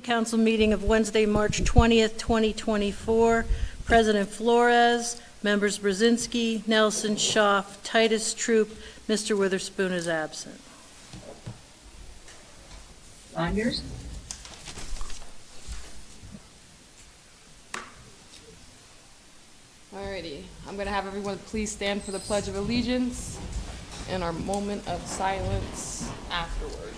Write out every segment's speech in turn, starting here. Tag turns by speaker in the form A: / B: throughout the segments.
A: Council meeting of Wednesday, March 20th, 2024. President Flores, members Brzezinski, Nelson, Schaaf, Titus, Troop. Mr. Witherspoon is absent.
B: Saunders?
C: Alrighty, I'm going to have everyone please stand for the Pledge of Allegiance and our moment of silence afterwards.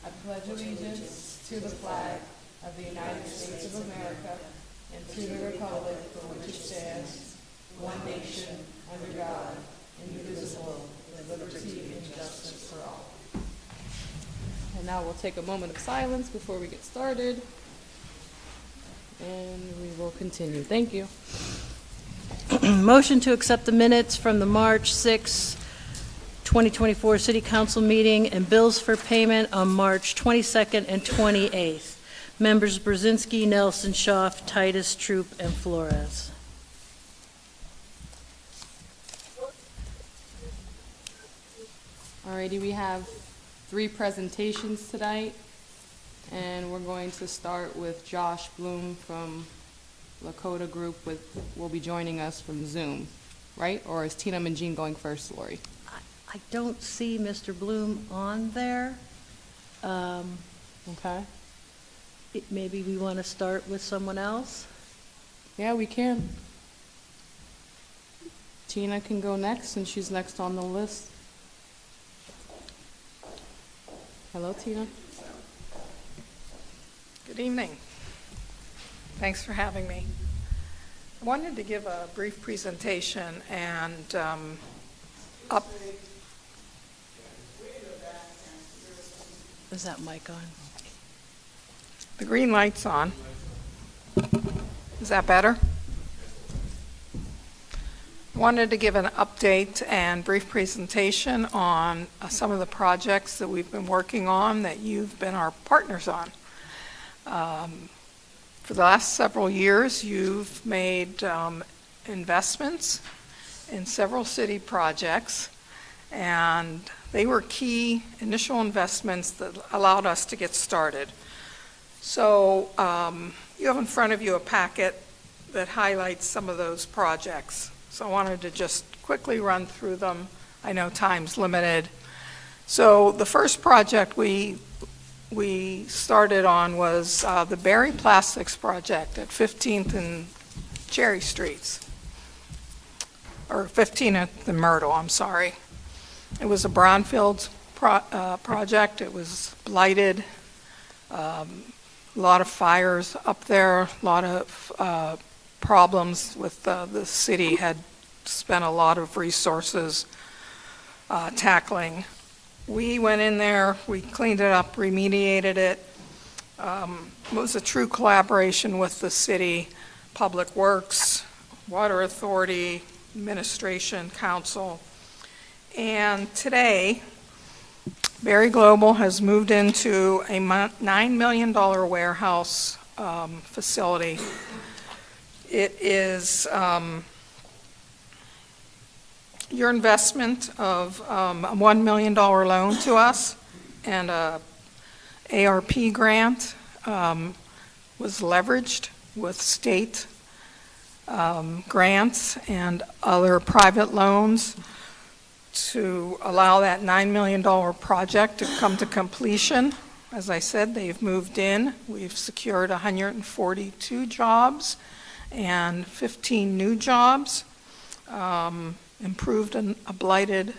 C: I pledge allegiance to the flag of the United States of America and to the republic for which it stands, one nation, under God, indivisible, with liberty and justice for all. And now we'll take a moment of silence before we get started. And we will continue. Thank you.
A: Motion to accept the minutes from the March 6, 2024 City Council meeting and bills for payment on March 22nd and 28th. Members Brzezinski, Nelson, Schaaf, Titus, Troop, and Flores.
C: Alrighty, we have 3 presentations tonight. And we're going to start with Josh Bloom from Lakota Group will be joining us from Zoom, right? Or is Tina Mangine going first, Lori?
A: I don't see Mr. Bloom on there.
C: Okay.
A: Maybe we want to start with someone else?
C: Yeah, we can. Tina can go next, and she's next on the list. Hello, Tina.
D: Good evening. Thanks for having me. I wanted to give a brief presentation and
A: Is that mic on?
D: the green light's on. Is that better? I wanted to give an update and brief presentation on some of the projects that we've been working on that you've been our partners on. For the last several years, you've made investments in several city projects, and they were key initial investments that allowed us to get started. So you have in front of you a packet that highlights some of those projects. So I wanted to just quickly run through them. I know time's limited. So the first project we started on was the Berry Plastics project at 15th and Cherry Streets, or 15th and Myrtle, I'm sorry. It was a brownfield project. It was blighted, a lot of fires up there, a lot of problems with the city had spent a lot of resources tackling. We went in there, we cleaned it up, remediated it. It was a true collaboration with the city, Public Works, Water Authority, Administration, Council. And today, Berry Global has moved into a $9 million warehouse facility. It is your investment of a $1 million loan to us and a ARP grant was leveraged with state grants and other private loans to allow that $9 million project to come to completion. As I said, they've moved in. We've secured 142 jobs and 15 new jobs. Improved a blighted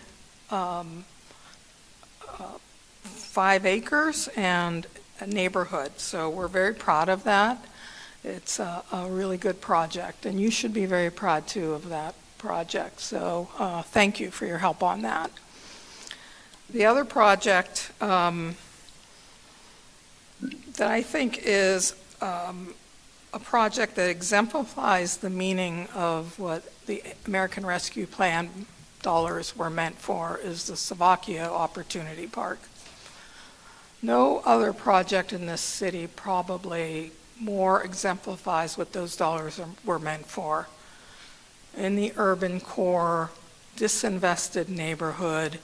D: 5 acres and a neighborhood. So we're very proud of that. It's a really good project, and you should be very proud too of that project. So thank you for your help on that. The other project that I think is a project that exemplifies the meaning of what the American Rescue Plan dollars were meant for is the Slovakia Opportunity Park. No other project in this city probably more exemplifies what those dollars were meant for. In the urban core, disinvested neighborhood,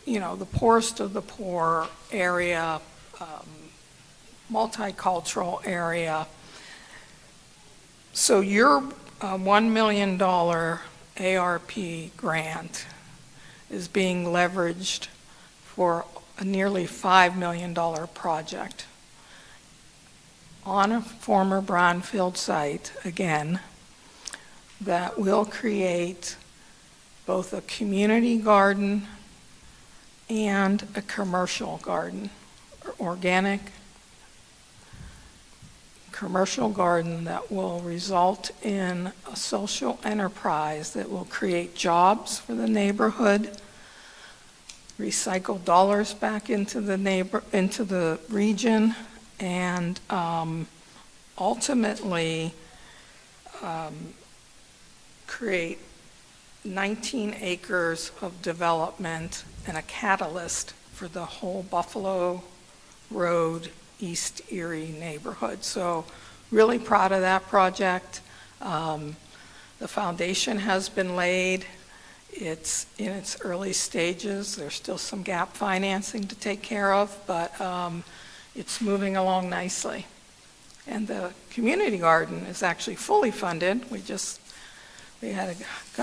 D: the poorest of the poor area, multicultural area. So your $1 million ARP grant is being leveraged for a nearly $5 million project on a former brownfield site, again, that will create both a community garden and a commercial garden, organic commercial garden that will result in a social enterprise that will create jobs for the neighborhood, recycle dollars back into the region, and ultimately create 19 acres of development and a catalyst for the whole Buffalo Road, East Erie neighborhood. So really proud of that project. The foundation has been laid. It's in its early stages. There's still some gap financing to take care of, but it's moving along nicely. And the community garden is actually fully funded. We got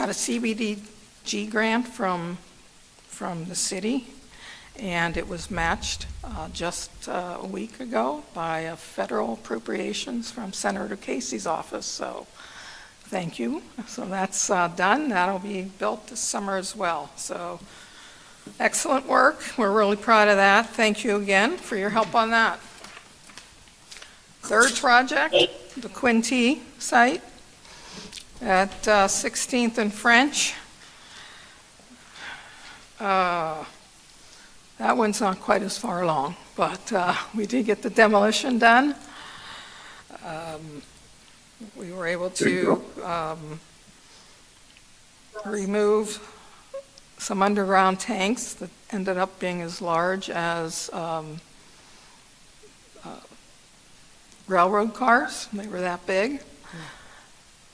D: a CBDG grant from the city, and it was matched just a week ago by a federal appropriations from Senator Casey's office. So thank you. So that's done. That'll be built this summer as well. So excellent work. We're really proud of that. Thank you again for your help on that. Third project, the Quinte site at 16th and French. That one's not quite as far along, but we did get the demolition done. We were able to remove some underground tanks that ended up being as large as railroad cars. They were that big.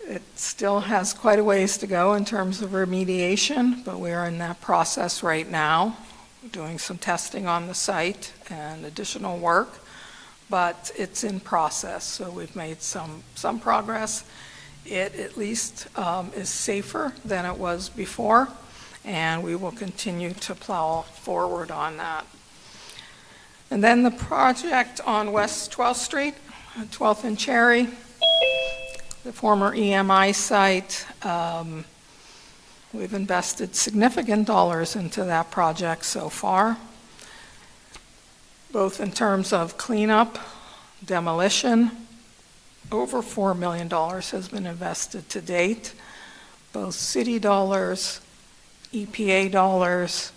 D: It still has quite a ways to go in terms of remediation, but we are in that process right now, doing some testing on the site and additional work, but it's in process, so we've made some progress. It at least is safer than it was before, and we will continue to plow forward on that. And then the project on West 12th Street, 12th and Cherry, the former EMI site. We've invested significant dollars into that project so far, both in terms of cleanup, demolition. Over $4 million has been invested to date, both city dollars, EPA dollars,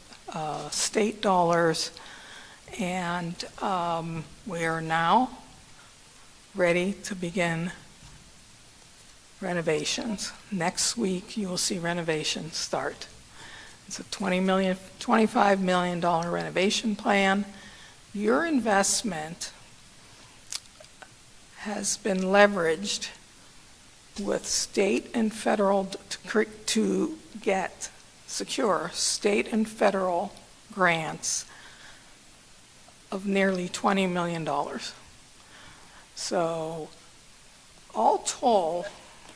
D: state dollars, and we are now ready to begin renovations. Next week, you will see renovations start. It's a $25 million renovation plan. Your investment has been leveraged with state and federal to secure state and federal grants of nearly $20 million. So all told,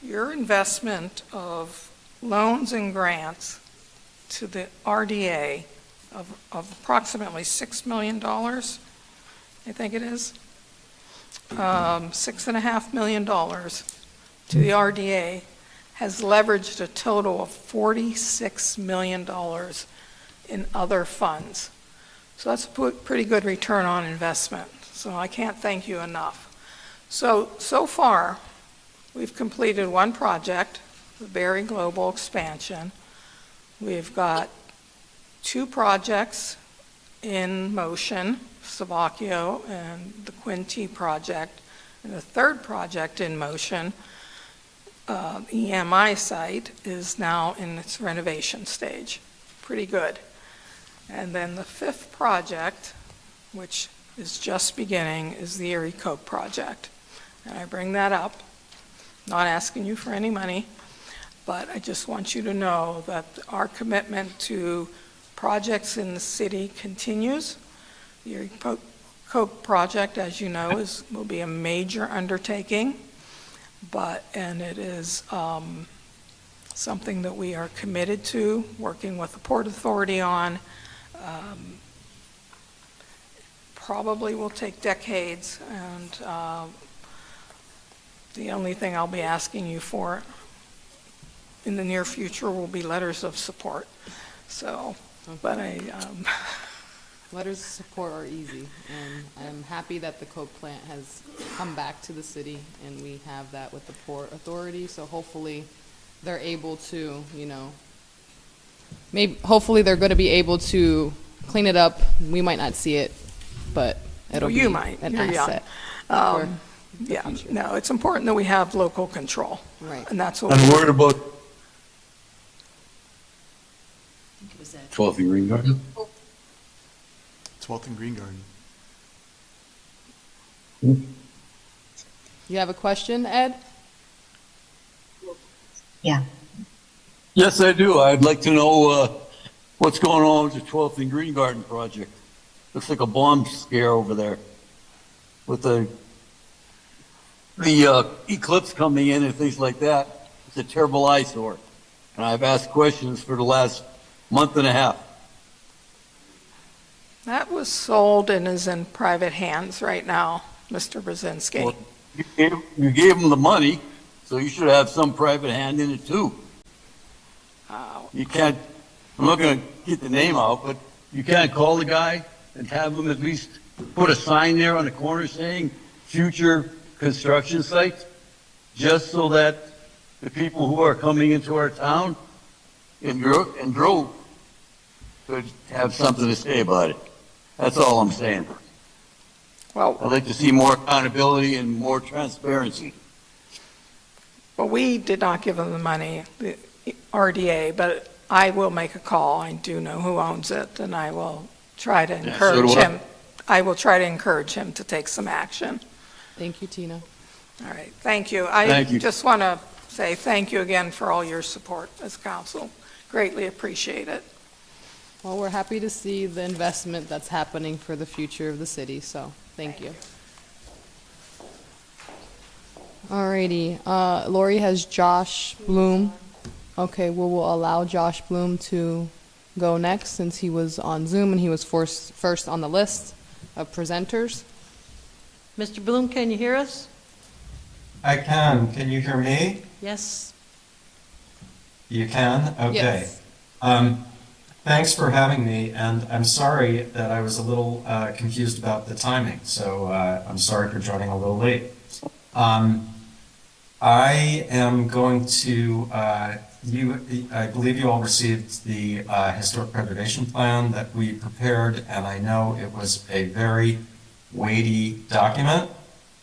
D: your investment of loans and grants to the RDA of approximately $6 million, I think it is, $6.5 million to the RDA has leveraged a total of $46 million in other funds. So that's a pretty good return on investment. So I can't thank you enough. So far, we've completed one project, the Berry Global expansion. We've got two projects in motion, Savacchio and the Quinte project, and the third project in motion, EMI site, is now in its renovation stage. Pretty good. And then the fifth project, which is just beginning, is the Erie Coke project. And I bring that up, not asking you for any money, but I just want you to know that our commitment to projects in the city continues. The Erie Coke project, as you know, will be a major undertaking, and it is something that we are committed to, working with the Port Authority on. Probably will take decades, and the only thing I'll be asking you for in the near future will be letters of support. So, but
B: Letters of support are easy, and I'm happy that the Coke plant has come back to the city, and we have that with the Port Authority, so hopefully they're able to, hopefully they're going to be able to clean it up. We might not see it, but it'll be
D: you might.
B: an
D: You're young.
B: asset. for the
D: Yeah,
B: future.
D: no, it's important that we have local control,
B: Right.
D: and that's what
E: I'm
D: we
E: worried about
A: I think it was that.
E: 12th and Green Garden.
F: 12th and Green Garden.
B: You have a question, Ed?
E: Yes, I do. I'd like to know what's going on with the 12th and Green Garden project. Looks like a bomb scare over there with the eclipse coming in and things like that. It's a terrible eyesore. And I've asked questions for the last month and a half.
D: That was sold and is in private hands right now, Mr. Brzezinski.
E: Well, you gave them the money, so you should have some private hand in it too. You can't, I'm not going to get the name out, but you can't call the guy and have him at least put a sign there on the corner saying future construction sites, just so that the people who are coming into our town in Grove could have something to say about it. That's all I'm saying.
D: Well,
E: I'd like to see more accountability and more transparency.
D: we did not give them the money, the RDA, but I will make a call. I do know who owns it, and I will try to
E: so
D: encourage
E: do I.
D: him. I will try to encourage him to take some action.
B: Thank you, Tina.
D: All right, thank you.
E: Thank you.
D: I just want to say thank you again for all your support as council. Greatly appreciate it.
B: Well, we're happy to see the investment that's happening for the future of the city, so thank you. Alrighty, Lori has Josh Bloom. Okay, we'll allow Josh Bloom to go next since he was on Zoom and he was first on the list of presenters.
A: Mr. Bloom, can you hear us?
G: I can. Can you hear me?
A: Yes.
G: You can? Okay.
B: Yes.
G: Thanks for having me, and I'm sorry that I was a little confused about the timing, so I'm sorry for joining a little late. I am going to, I believe you all received the historic preservation plan that we prepared, and I know it was a very weighty document.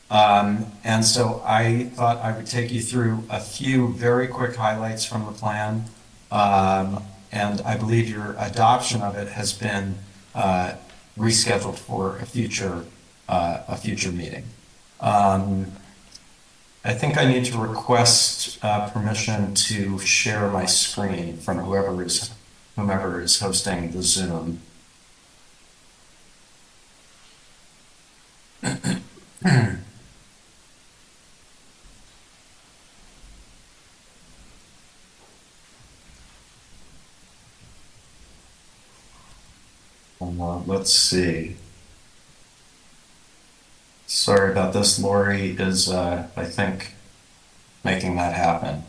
G: And so I thought I would take you through a few very quick highlights from the plan. And I believe your adoption of it has been rescheduled for a future meeting. I think I need to request permission to share my screen from whomever is hosting the Zoom. Let's see. Sorry about this. Lori is, I think, making that happen.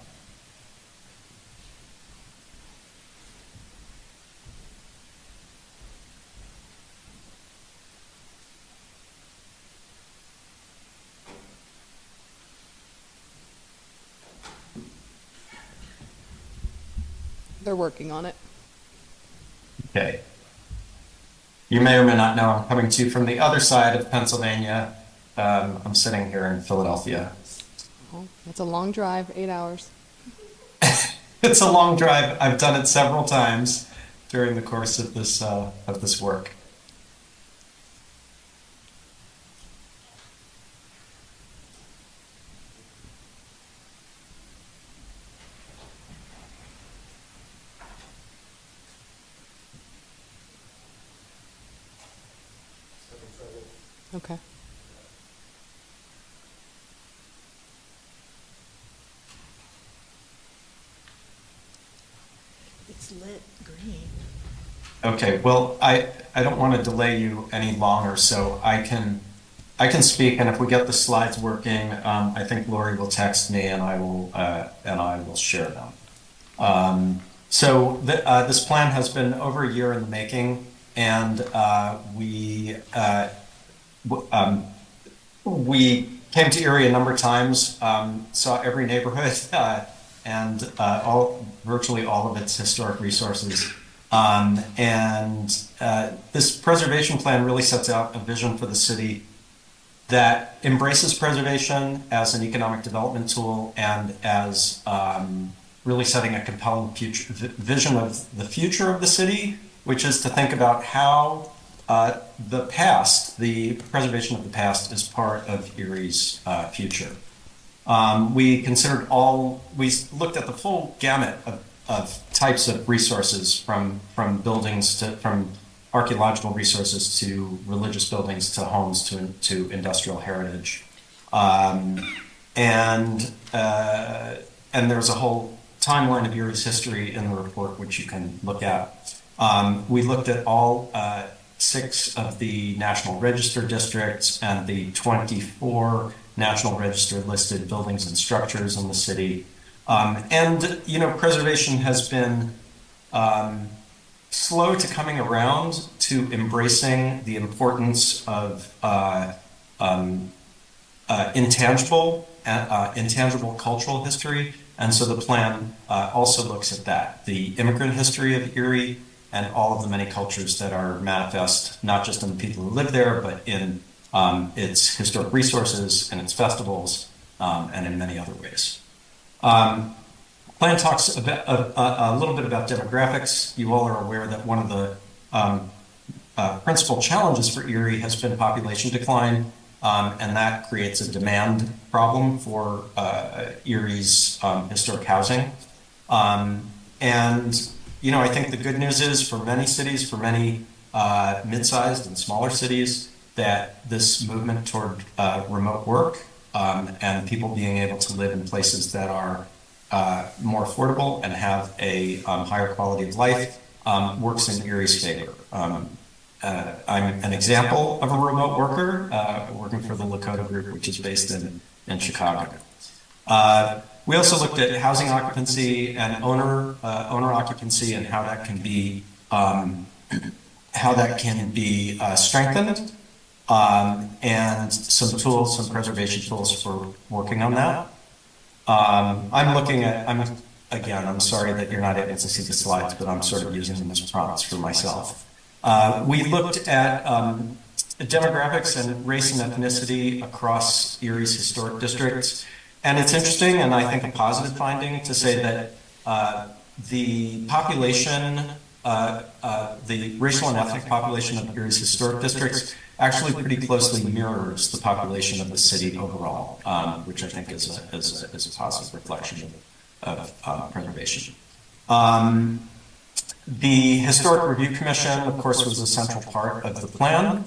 B: They're working on it.
G: Okay. You may or may not know I'm coming to you from the other side of Pennsylvania. I'm sitting here in Philadelphia.
B: Oh, that's a long drive, 8 hours.
G: It's a long drive. I've done it several times during the course of this work.
B: Okay.
A: It's lit green.
G: Okay, well, I don't want to delay you any longer, so I can speak, and if we get the slides working, I think Lori will text me and I will share them. This plan has been over a year in the making, and we came to Erie a number of times, saw every neighborhood and virtually all of its historic resources. This preservation plan really sets out a vision for the city that embraces preservation as an economic development tool and as really setting a compelling vision of the future of the city, which is to think about how the preservation of the past is part of Erie's future. We looked at the full gamut of types of resources from buildings from archaeological resources to religious buildings to homes to industrial heritage. And there's a whole timeline of Erie's history in the report, which you can look at. We looked at all 6 of the National Register districts and the 24 National Register listed buildings and structures in the city. Preservation has been slow to coming around to embracing the importance of intangible cultural history. And so the plan also looks at that, the immigrant history of Erie and all of the many cultures that are manifest, not just in the people who live there, but in its historic resources and its festivals and in many other ways. Plan talks a little bit about demographics. You all are aware that one of the principal challenges for Erie has been population decline, and that creates a demand problem for Erie's historic housing. I think the good news is for many cities, for many mid-sized and smaller cities, that this movement toward remote work and people being able to live in places that are more affordable and have a higher quality of life works in Erie's favor. I'm an example of a remote worker working for the Lakota Group, which is based in Chicago. We also looked at housing occupancy and owner occupancy and how that can be strengthened, and some preservation tools for working on that. I'm sorry that you're not able to see the slides, but I'm sort of using them as prompts for myself. We looked at demographics and race and ethnicity across Erie's historic districts. And it's interesting, and I think a positive finding, to say that the population, the racial and ethnic population of Erie's historic districts actually pretty closely mirrors the population of the city overall, which I think is a positive reflection of preservation. The Historic Review Commission, of course, was a central part of the plan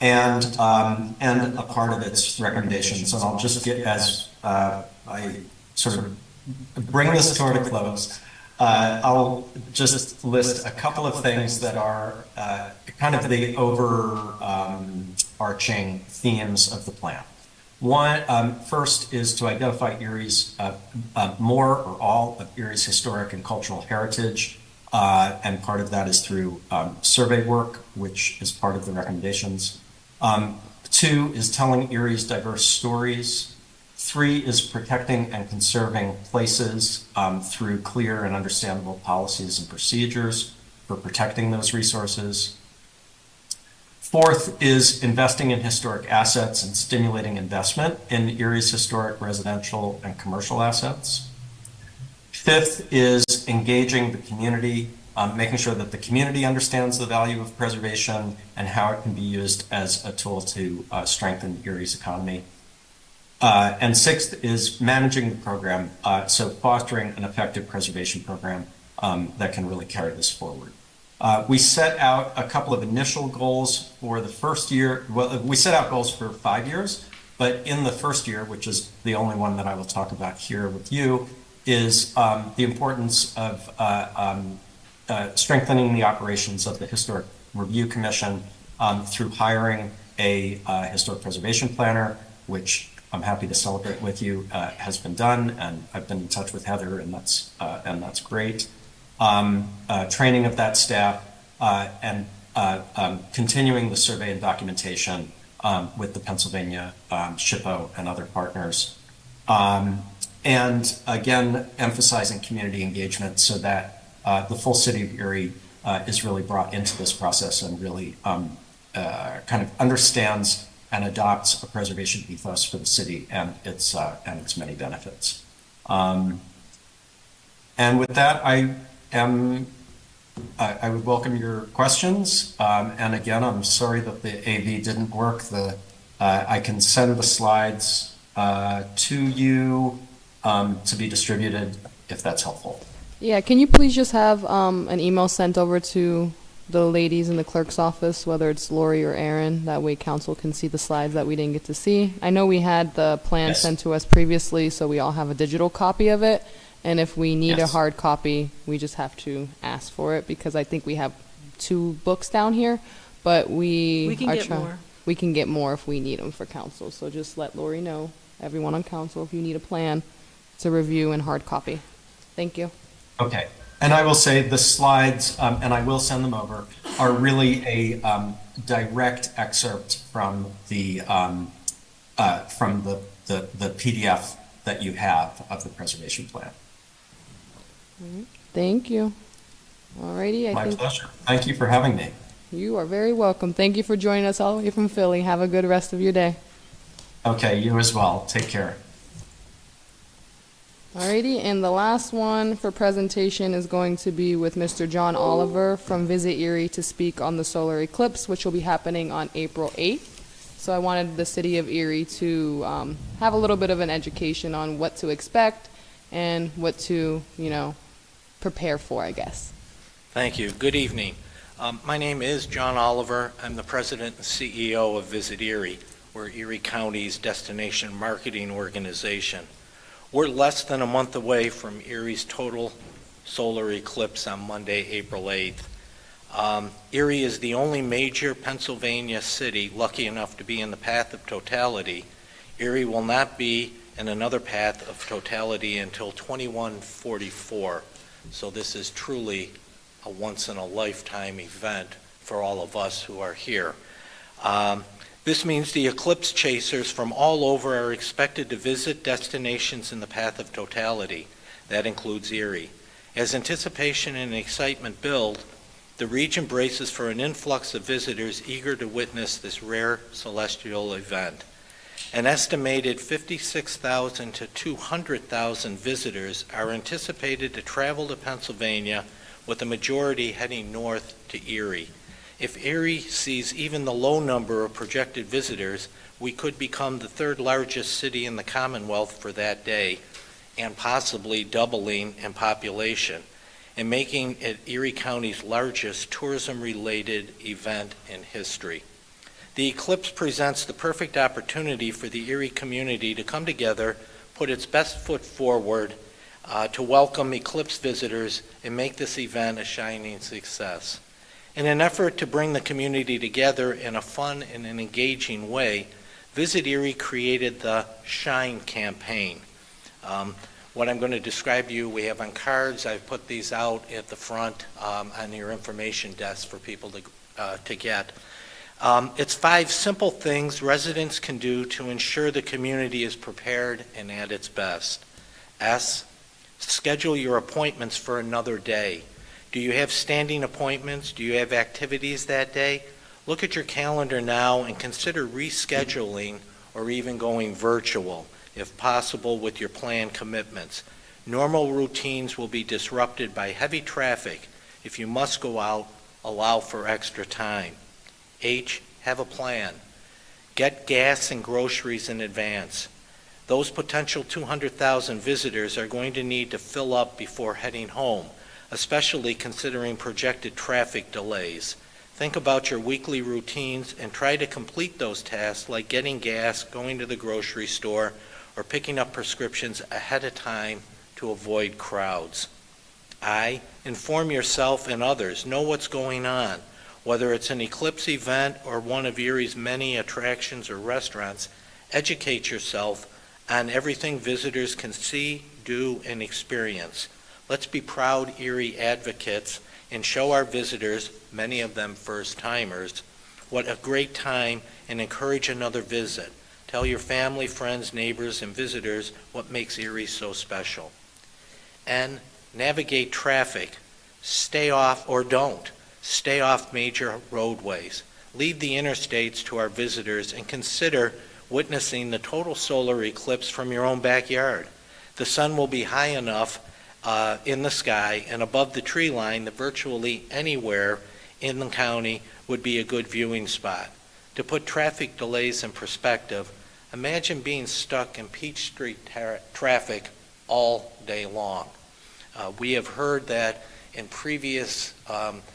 G: and a part of its recommendations. And I'll just get, as I sort of bring this toward a close, I'll just list a couple of things that are kind of the overarching themes of the plan. One, first is to identify Erie's, more or all of Erie's historic and cultural heritage, and part of that is through survey work, which is part of the recommendations. 2 is telling Erie's diverse stories. 3 is protecting and conserving places through clear and understandable policies and procedures for protecting those resources. 4th is investing in historic assets and stimulating investment in Erie's historic residential and commercial assets. 5th is engaging the community, making sure that the community understands the value of preservation and how it can be used as a tool to strengthen Erie's economy. And 6th is managing the program, so fostering an effective preservation program that can really carry this forward. We set out a couple of initial goals for the first year. Well, we set out goals for 5 years, but in the first year, which is the only one that I will talk about here with you, is the importance of strengthening the operations of the Historic Review Commission through hiring a historic preservation planner, which I'm happy to celebrate with you, has been done, and I've been in touch with Heather, and that's great. Training of that staff, and continuing the survey and documentation with the Pennsylvania SHPO and other partners. And again, emphasizing community engagement so that the full city of Erie is really brought into this process and really kind of understands and adopts a preservation ethos for the city and its many benefits. And with that, I would welcome your questions. And again, I'm sorry that the AV didn't work. I can send the slides to you to be distributed if that's helpful.
B: Yeah, can you please just have an email sent over to the ladies in the clerk's office, whether it's Lori or Aaron? That way council can see the slides that we didn't get to see. I know we had the plan
G: Yes.
B: sent to us previously, so we all have a digital copy of it. And if we need a
G: Yes.
B: hard copy, we just have to ask for it, because I think we have 2 books down here, but
A: We can
B: are
A: get
B: trying-
A: more.
B: We can get more if we need them for council. So just let Lori know, everyone on council, if you need a plan to review in hard copy. Thank you.
G: Okay, and I will say the slides, and I will send them over, are really a direct excerpt from the PDF that you have of the preservation plan.
B: Thank you. Alrighty, I
G: My
B: think
G: pleasure. Thank you for having me.
B: you are very welcome. Thank you for joining us all the way from Philly. Have a good rest of your day.
G: Okay, you as well. Take care.
B: Alrighty, and the last one for presentation is going to be with Mr. John Oliver from Visit Erie to speak on the solar eclipse, which will be happening on April 8th. So I wanted the city of Erie to have a little bit of an education on what to expect and what to, prepare for, I guess.
F: Thank you. Good evening. My name is John Oliver. I'm the president and CEO of Visit Erie. We're Erie County's destination marketing organization. We're less than a month away from Erie's total solar eclipse on Monday, April 8th. Erie is the only major Pennsylvania city lucky enough to be in the path of totality. Erie will not be in another path of totality until 2144. So this is truly a once-in-a-lifetime event for all of us who are here. This means the eclipse chasers from all over are expected to visit destinations in the path of totality. That includes Erie. As anticipation and excitement build, the region braces for an influx of visitors eager to witness this rare celestial event. An estimated 56,000 to 200,000 visitors are anticipated to travel to Pennsylvania, with the majority heading north to Erie. If Erie sees even the low number of projected visitors, we could become the 3rd largest city in the Commonwealth for that day, and possibly doubling in population, and making it Erie County's largest tourism-related event in history. The eclipse presents the perfect opportunity for the Erie community to come together, put its best foot forward to welcome eclipse visitors and make this event a shining success. In an effort to bring the community together in a fun and an engaging way, Visit Erie created the Shine campaign. What I'm going to describe to you, we have on cards. I've put these out at the front on your information desk for people to get. It's 5 simple things residents can do to ensure the community is prepared and at its best. S, schedule your appointments for another day. Do you have standing appointments? Do you have activities that day? Look at your calendar now and consider rescheduling or even going virtual, if possible, with your planned commitments. Normal routines will be disrupted by heavy traffic. If you must go out, allow for extra time. H, have a plan. Get gas and groceries in advance. Those potential 200,000 visitors are going to need to fill up before heading home, especially considering projected traffic delays. Think about your weekly routines and try to complete those tasks like getting gas, going to the grocery store, or picking up prescriptions ahead of time to avoid crowds. Inform yourself and others. Know what's going on. Whether it's an Eclipse event or one of Erie's many attractions or restaurants, educate yourself on everything visitors can see, do, and experience. Let's be proud Erie advocates and show our visitors, many of them first-timers, what a great time, and encourage another visit. Tell your family, friends, neighbors, and visitors what makes Erie so special. And navigate traffic. Stay off, or don't. Stay off major roadways. Leave the interstates to our visitors and consider witnessing the total solar eclipse from your own backyard. The sun will be high enough in the sky and above the tree line that virtually anywhere in the county would be a good viewing spot. To put traffic delays in perspective, imagine being stuck in Peach Street traffic all day long. We have heard that in previous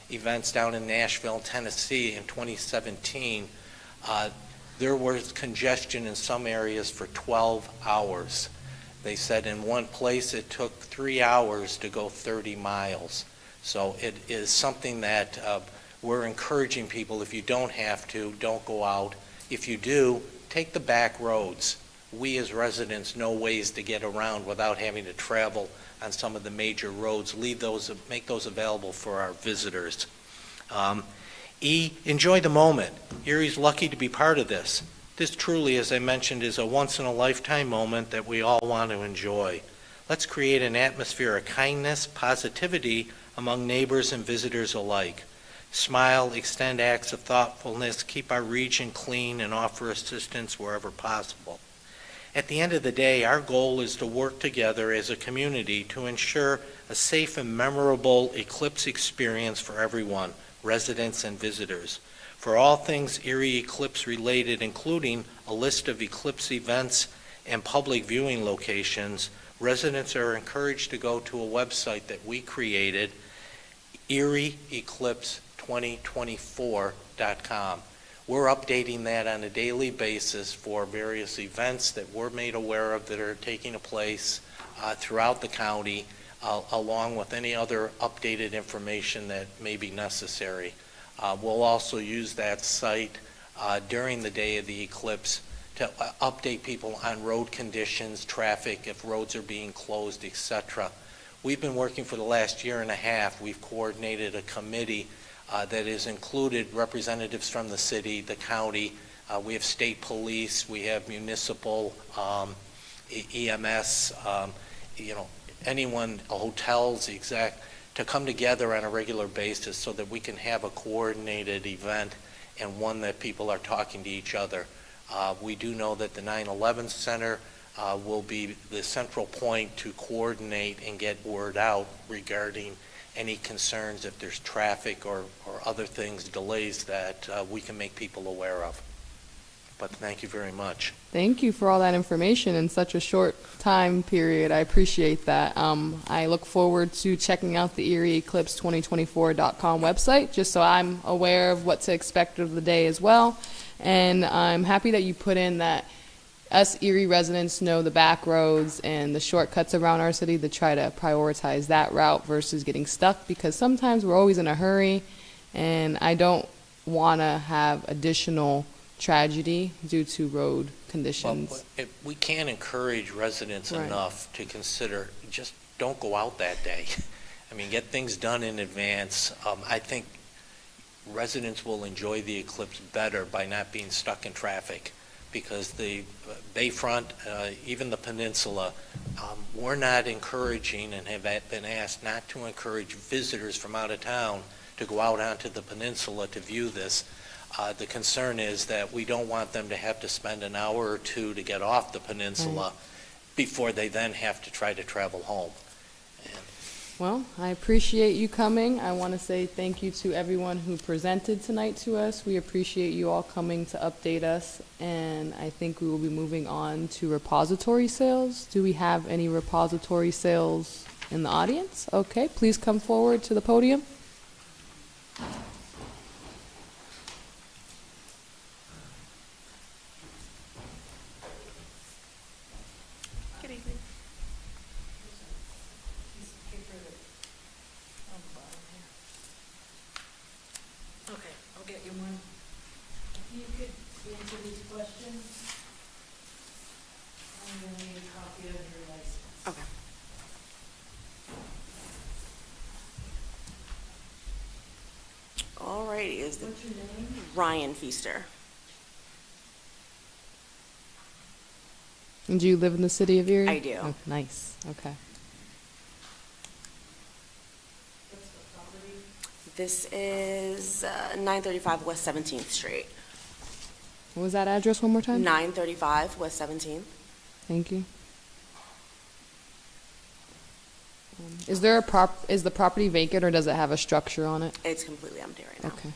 F: events down in Nashville, Tennessee in 2017, there was congestion in some areas for 12 hours. They said in one place it took 3 hours to go 30 miles. So it is something that we're encouraging people, if you don't have to, don't go out. If you do, take the back roads. We as residents know ways to get around without having to travel on some of the major roads. Make those available for our visitors. Enjoy the moment. Erie's lucky to be part of this. This truly, as I mentioned, is a once-in-a-lifetime moment that we all want to enjoy. Let's create an atmosphere of kindness, positivity among neighbors and visitors alike. Smile, extend acts of thoughtfulness, keep our region clean, and offer assistance wherever possible. At the end of the day, our goal is to work together as a community to ensure a safe and memorable Eclipse experience for everyone, residents and visitors. For all things Erie Eclipse related, including a list of Eclipse events and public viewing locations, residents are encouraged to go to a website that we created, erieeclipse2024.com. We're updating that on a daily basis for various events that we're made aware of that are taking place throughout the county, along with any other updated information that may be necessary. We'll also use that site during the day of the eclipse to update people on road conditions, traffic, if roads are being closed, etc. We've been working for the last year and a half. We've coordinated a committee that has included representatives from the city, the county. We have state police, we have municipal, EMS, anyone, hotels, to come together on a regular basis so that we can have a coordinated event and one that people are talking to each other. We do know that the 9/11 Center will be the central point to coordinate and get word out regarding any concerns if there's traffic or other things, delays that we can make people aware of. But thank you very much.
B: Thank you for all that information in such a short time period. I appreciate that. I look forward to checking out the erieeclipse2024.com website just so I'm aware of what to expect of the day as well. And I'm happy that you put in that us Erie residents know the back roads and the shortcuts around our city to try to prioritize that route versus getting stuck, because sometimes we're always in a hurry and I don't want to have additional tragedy due to road conditions.
F: Well, we can't encourage residents
B: Right.
F: enough to consider, just don't go out that day. I mean, get things done in advance. I think residents will enjoy the eclipse better by not being stuck in traffic, because the Bayfront, even the peninsula, we're not encouraging and have been asked not to encourage visitors from out of town to go out onto the peninsula to view this. The concern is that we don't want them to have to spend an hour or two to get off the peninsula before they then have to try to travel home.
B: Well, I appreciate you coming. I want to say thank you to everyone who presented tonight to us. We appreciate you all coming to update us, and I think we will be moving on to repository sales. Do we have any repository sales in the audience? Okay, please come forward to the podium.
H: Good evening.
A: Okay, I'll get you one. If you could answer these questions, I'm going to need a copy of your license.
H: Okay. Alrighty,
A: What's your name?
H: Ryan Feaster.
B: And do you live in the city of Erie?
H: I do.
B: Oh, nice, okay.
A: What's the property?
H: This is 935 West 17th Street.
B: What was that address one more time?
H: 935 West 17th.
B: Thank you. Is the property vacant or does it have a structure on it?
H: It's completely empty right now.
B: Okay.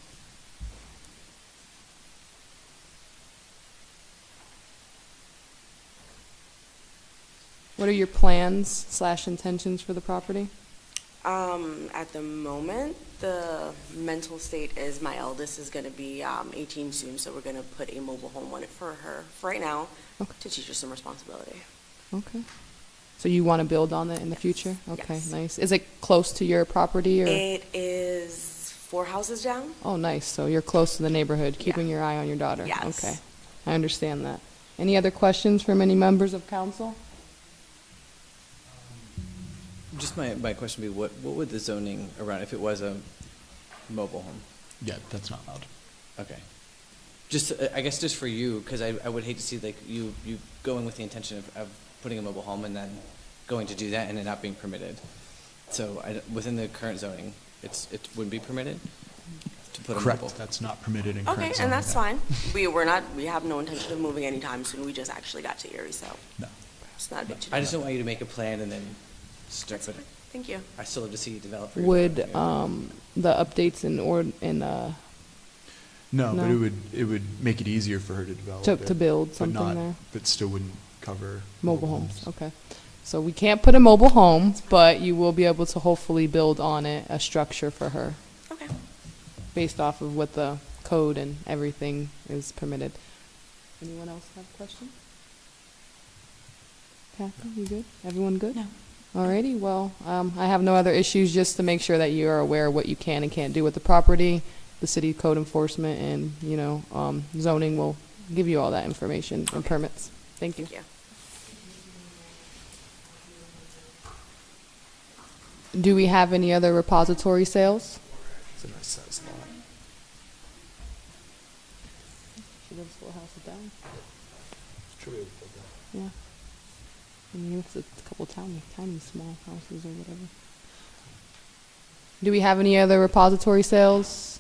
B: What are your plans / intentions for the property?
H: At the moment, the mental state is my eldest is going to be 18 soon, so we're going to put a mobile home on it for her for right now
B: Okay.
H: to teach her some responsibility.
B: Okay. So you want to build on it in the future? Okay,
H: Yes.
B: nice. Is it close to your property or?
H: It is 4 houses down.
B: Oh, nice. So you're close to the neighborhood,
H: Yeah.
B: keeping your eye on your daughter.
H: Yes.
B: Okay. I understand that. Any other questions from any members of council?
I: Just my question would be, what would the zoning around, if it was a mobile home?
J: Yeah, that's not allowed.
I: Okay. Just, I guess just for you, because I would hate to see like you going with the intention of putting a mobile home and then going to do that and it not being permitted. So within the current zoning, it wouldn't be permitted to put a mobile?
J: Correct, that's not permitted in
H: Okay,
J: current
H: and
J: zoning.
H: that's fine. We have no intention of moving anytime soon. We just actually got to Erie, so
J: No.
H: it's not a big
I: I just don't want you to make a plan and then start, but
H: Thank you.
I: I still love to see you develop. for your
B: Would
I: property.
B: the updates
J: No,
B: No.
J: but it would make it easier for her to develop it.
B: to build
J: but
B: something
J: not-
B: there?
J: But still wouldn't cover
B: Mobile homes, okay. So we can't put a mobile home, but you will be able to hopefully build on it a structure for her
H: Okay.
B: based off of what the code and everything is permitted. Anyone else have a question? Kathy, you good? Everyone good?
K: No.
B: Alrighty, well, I have no other issues, just to make sure that you are aware of what you can and can't do with the property. The city code enforcement and, zoning will give you all that information and permits. Thank you.
H: Thank you.
B: Do we have any other repository sales?
J: It's a nice size lot.
B: She lives 4 houses down.
J: Should we have put that?
B: Yeah. I mean, it's a couple tiny small houses or whatever. Do we have any other repository sales?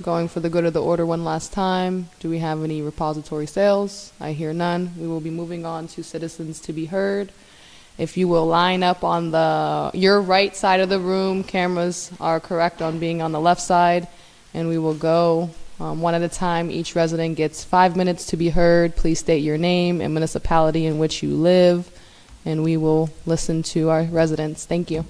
B: Going for the good of the order one last time. Do we have any repository sales? I hear none. We will be moving on to citizens to be heard. If you will line up on your right side of the room, cameras are correct on being on the left side, and we will go one at a time. Each resident gets 5 minutes to be heard. Please state your name and municipality in which you live, and we will listen to our residents. Thank you.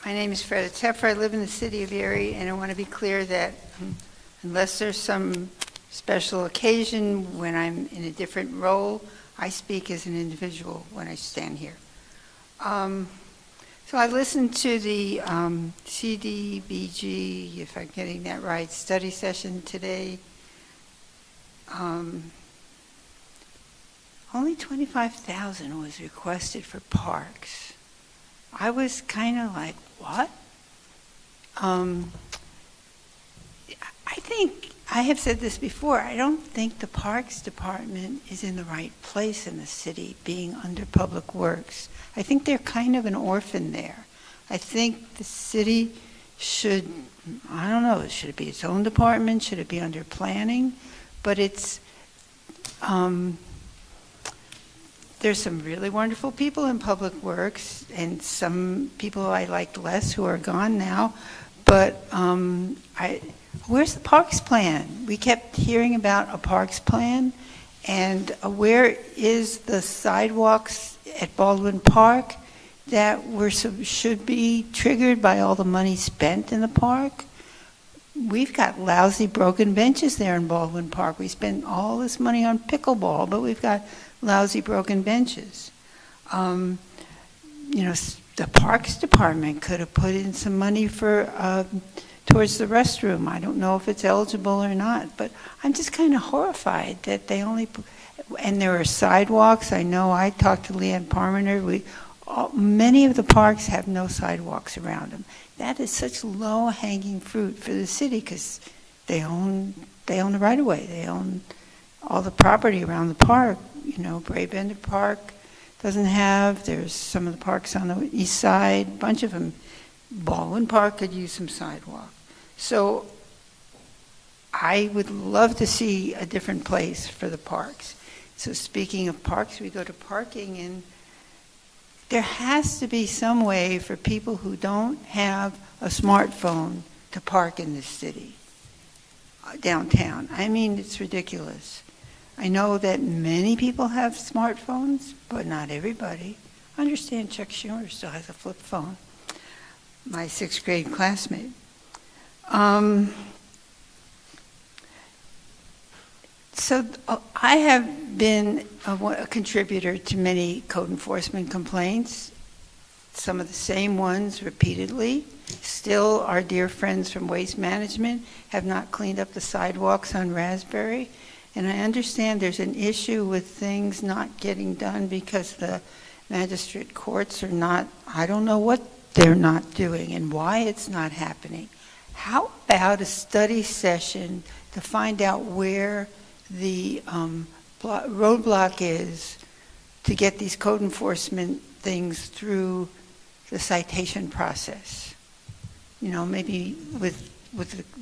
L: My name is Freda Tepfer. I live in the city of Erie, and I want to be clear that unless there's some special occasion when I'm in a different role, I speak as an individual when I stand here. So I listened to the CDBG, if I'm getting that right, study session today. Only $25,000 was requested for parks. I was kind of like, what? I think, I have said this before, I don't think the Parks Department is in the right place in the city, being under Public Works. I think they're kind of an orphan there. I think the city should, I don't know, should it be its own department? Should it be under planning? But it's, there's some really wonderful people in Public Works, and some people I liked less who are gone now. But where's the parks plan? We kept hearing about a parks plan, And where is the sidewalks at Baldwin Park that should be triggered by all the money spent in the park? We've got lousy broken benches there in Baldwin Park. We spend all this money on pickleball, but we've got lousy broken benches. The Parks Department could have put in some money towards the restroom. I don't know if it's eligible or not, but I'm just kind of horrified that they only, and there are sidewalks. I know I talked to Leanne Parmenter. Many of the parks have no sidewalks around them. That is such low-hanging fruit for the city because they own the right-of-way. They own all the property around the park. Brave Bender Park doesn't have. There's some of the parks on the east side, a bunch of them. Baldwin Park could use some sidewalk. So I would love to see a different place for the parks. So speaking of parks, we go to parking, and there has to be some way for people who don't have a smartphone to park in this city, downtown. I mean, it's ridiculous. I know that many people have smartphones, but not everybody. I understand Chuck Schumer still has a flip phone, my 6th grade classmate. So I have been a contributor to many code enforcement complaints, some of the same ones repeatedly. Still, our dear friends from Waste Management have not cleaned up the sidewalks on Raspberry. And I understand there's an issue with things not getting done because the magistrate courts are not, I don't know what they're not doing and why it's not happening. How about a study session to find out where the roadblock is to get these code enforcement things through the citation process? Maybe with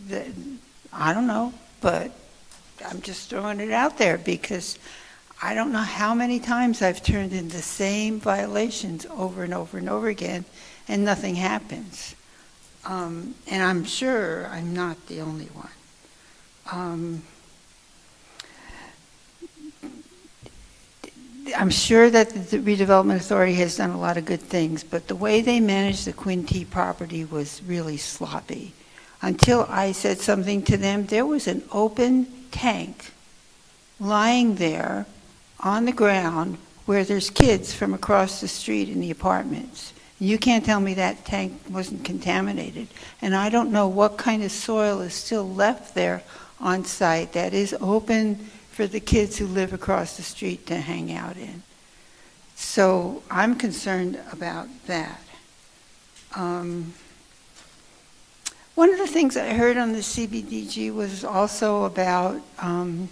L: the I don't know, but I'm just throwing it out there because I don't know how many times I've turned in the same violations over and over and over again, and nothing happens. And I'm sure I'm not the only one. I'm sure that the Redevelopment Authority has done a lot of good things, but the way they managed the Quinte property was really sloppy. Until I said something to them, there was an open tank lying there on the ground where there's kids from across the street in the apartments. You can't tell me that tank wasn't contaminated. And I don't know what kind of soil is still left there on site that is open for the kids who live across the street to hang out in. So I'm concerned about that. One of the things I heard on the CBDG was also about, and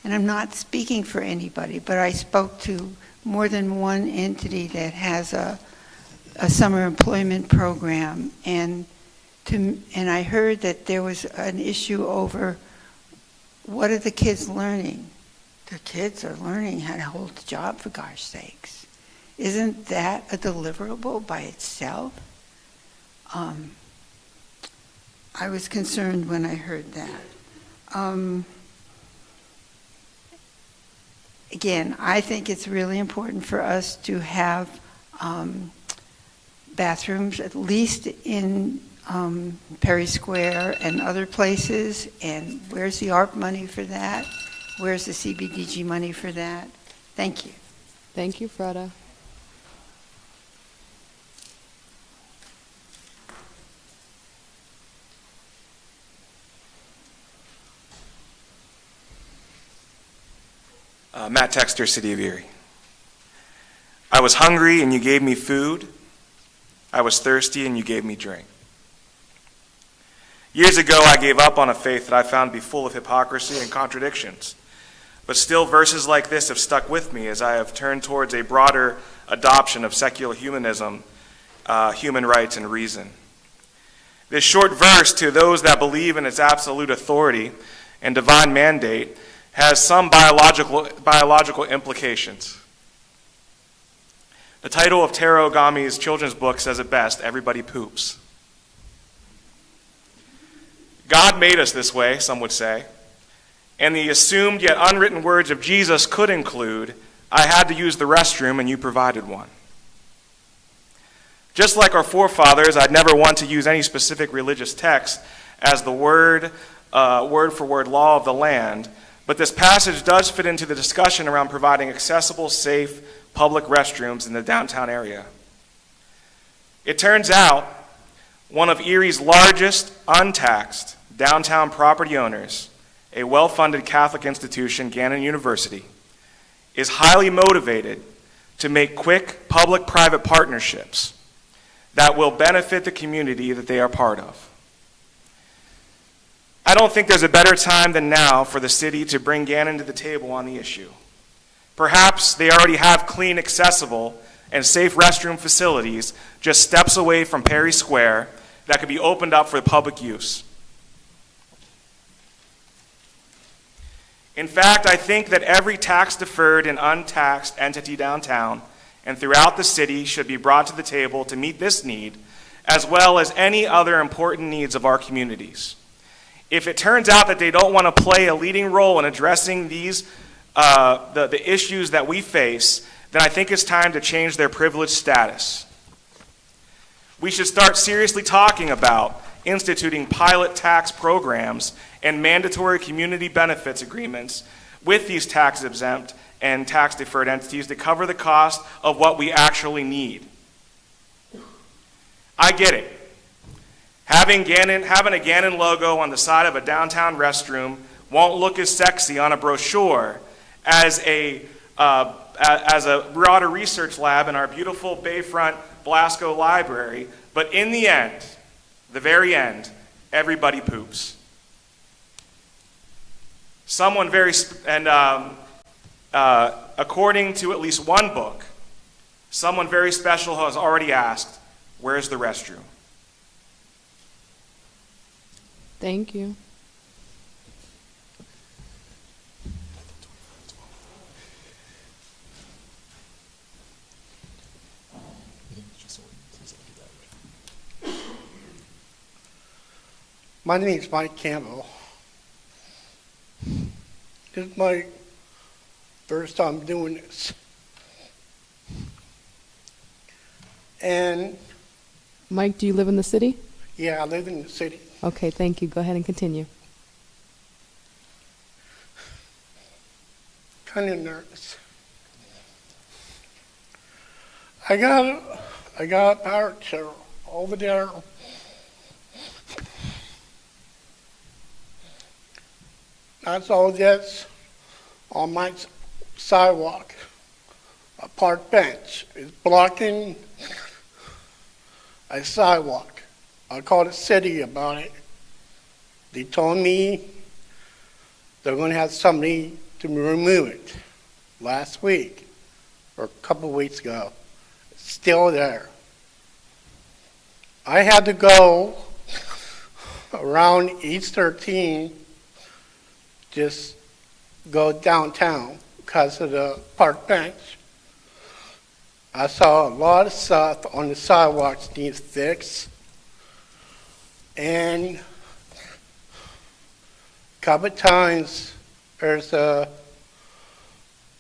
L: I'm not speaking for anybody, but I spoke to more than one entity that has a summer employment program, and I heard that there was an issue over what are the kids learning? The kids are learning how to hold a job, for gosh sakes. Isn't that a deliverable by itself? I was concerned when I heard that. Again, I think it's really important for us to have bathrooms, at least in Perry Square and other places. And where's the ARP money for that? Where's the CBDG money for that? Thank you.
B: Thank you, Freda.
K: Matt Texter, City of Erie. I was hungry and you gave me food. I was thirsty and you gave me drink. Years ago, I gave up on a faith that I found to be full of hypocrisy and contradictions. But still, verses like this have stuck with me as I have turned towards a broader adoption of secular humanism, human rights, and reason. This short verse, to those that believe in its absolute authority and divine mandate, has some biological implications. The title of Taro Ogami's children's book says it best: everybody poops. God made us this way, some would say, and the assumed yet unwritten words of Jesus could include, "I had to use the restroom and you provided one." Just like our forefathers, I'd never want to use any specific religious text as the word-for-word law of the land, but this passage does fit into the discussion around providing accessible, safe, public restrooms in the downtown area. It turns out one of Erie's largest untaxed downtown property owners, a well-funded Catholic institution, Gannon University, is highly motivated to make quick public-private partnerships that will benefit the community that they are part of. I don't think there's a better time than now for the city to bring Gannon to the table on the issue. Perhaps they already have clean, accessible, and safe restroom facilities just steps away from Perry Square that could be opened up for public use. In fact, I think that every tax-deferred and untaxed entity downtown and throughout the city should be brought to the table to meet this need, as well as any other important needs of our communities. If it turns out that they don't want to play a leading role in addressing these the issues that we face, then I think it's time to change their privileged status. We should start seriously talking about instituting pilot tax programs and mandatory community benefits agreements with these tax-exempt and tax-deferred entities to cover the cost of what we actually need. I get it. Having a Gannon logo on the side of a downtown restroom won't look as sexy on a brochure as a broader research lab in our beautiful Bayfront Blasco Library, but in the end, the very end, everybody poops. According to at least one book, someone very special has already asked, "Where's the restroom?"
B: Thank you.
M: My name is Mike Campbell. This is my first time doing this. And
B: Mike, do you live in the city?
M: yeah, I live in the city.
B: Okay, thank you. Go ahead and continue.
M: Kind of nervous. I got a power chair over there. That's all that's on my sidewalk. A park bench is blocking a sidewalk. I called the city about it. They told me they're going to have somebody to remove it last week or a couple of weeks ago. It's still there. I had to go around East 13, just go downtown because of the park bench. I saw a lot of stuff on the sidewalks needs fixed. And a couple of times there's on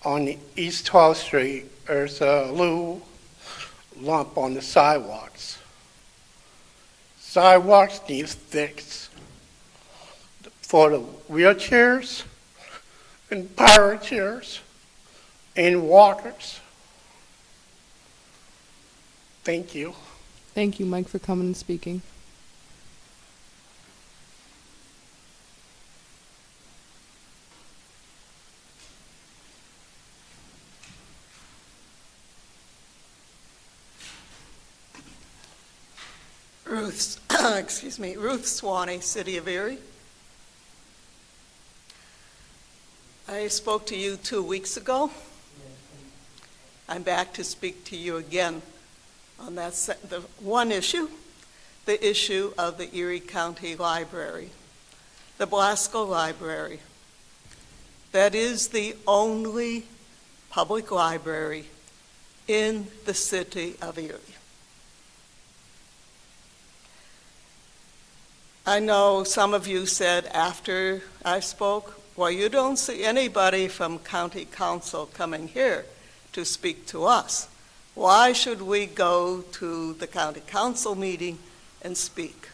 M: the East 12th Street, there's a little lump on the sidewalks. Sidewalks needs fixed for the wheelchairs and power chairs and walkers. Thank you.
B: Thank you, Mike, for coming and speaking.
N: Ruth Swanee, City of Erie. I spoke to you 2 weeks ago. I'm back to speak to you again on the one issue, the issue of the Erie County Library, the Blasco Library. That is the only public library in the city of Erie. I know some of you said after I spoke, Well, you don't see anybody from county council coming here to speak to us. Why should we go to the county council meeting and speak?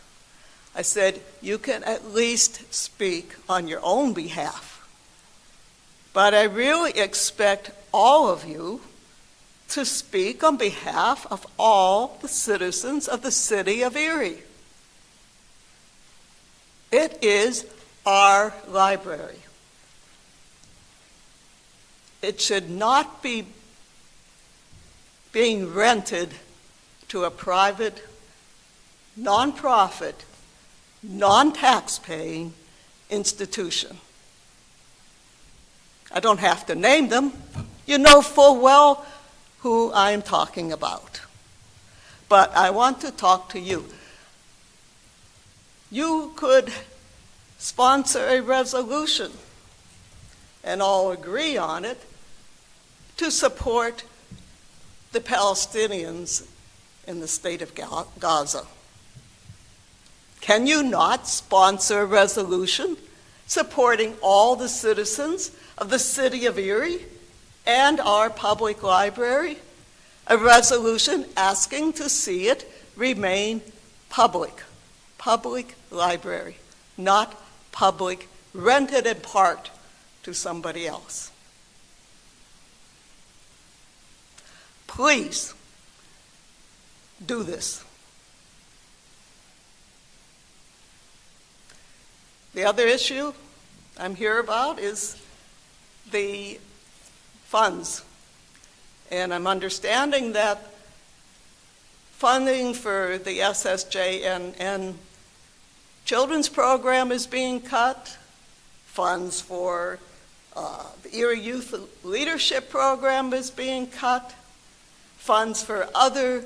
N: I said, you can at least speak on your own behalf. But I really expect all of you to speak on behalf of all the citizens of the city of Erie. It is our library. It should not be being rented to a private, nonprofit, non-tax-paying institution. I don't have to name them. You know full well who I'm talking about. But I want to talk to you. You could sponsor a resolution, and all agree on it, to support the Palestinians in the state of Gaza. Can you not sponsor a resolution supporting all the citizens of the city of Erie and our public library? A resolution asking to see it remain public library, not public, rented in part to somebody else. Please do this. The other issue I'm here about is the funds. And I'm understanding that funding for the SSJNN children's program is being cut, funds for the Erie Youth Leadership Program is being cut, funds for other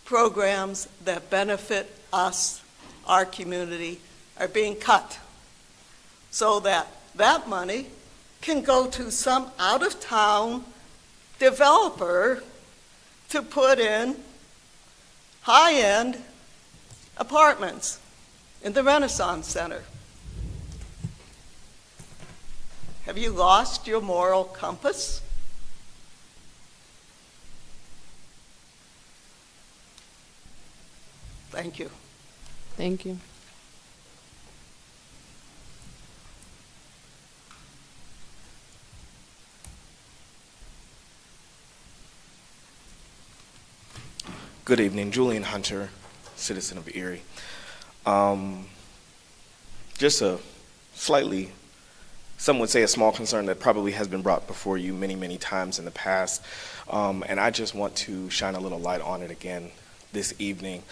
N: programs that benefit us, our community, are being cut, so that that money can go to some out-of-town developer to put in high-end apartments in the Renaissance Center. Have you lost your moral compass? Thank you.
B: Thank you.
K: Good evening, Julian Hunter, citizen of Erie. Just a slightly, some would say a small concern that probably has been brought before you many, many times in the past. And I just want to shine a little light on it again this evening.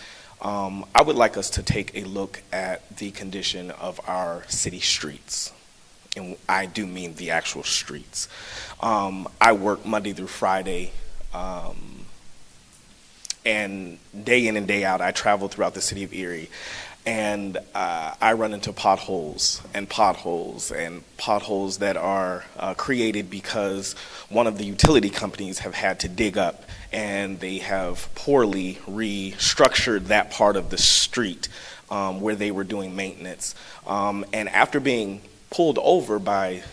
K: I would like us to take a look at the condition of our city streets. And I do mean the actual streets. I work Monday through Friday, and day in and day out, I travel throughout the city of Erie, and I run into potholes that are created because one of the utility companies have had to dig up, and they have poorly restructured that part of the street where they were doing maintenance. And after being pulled over by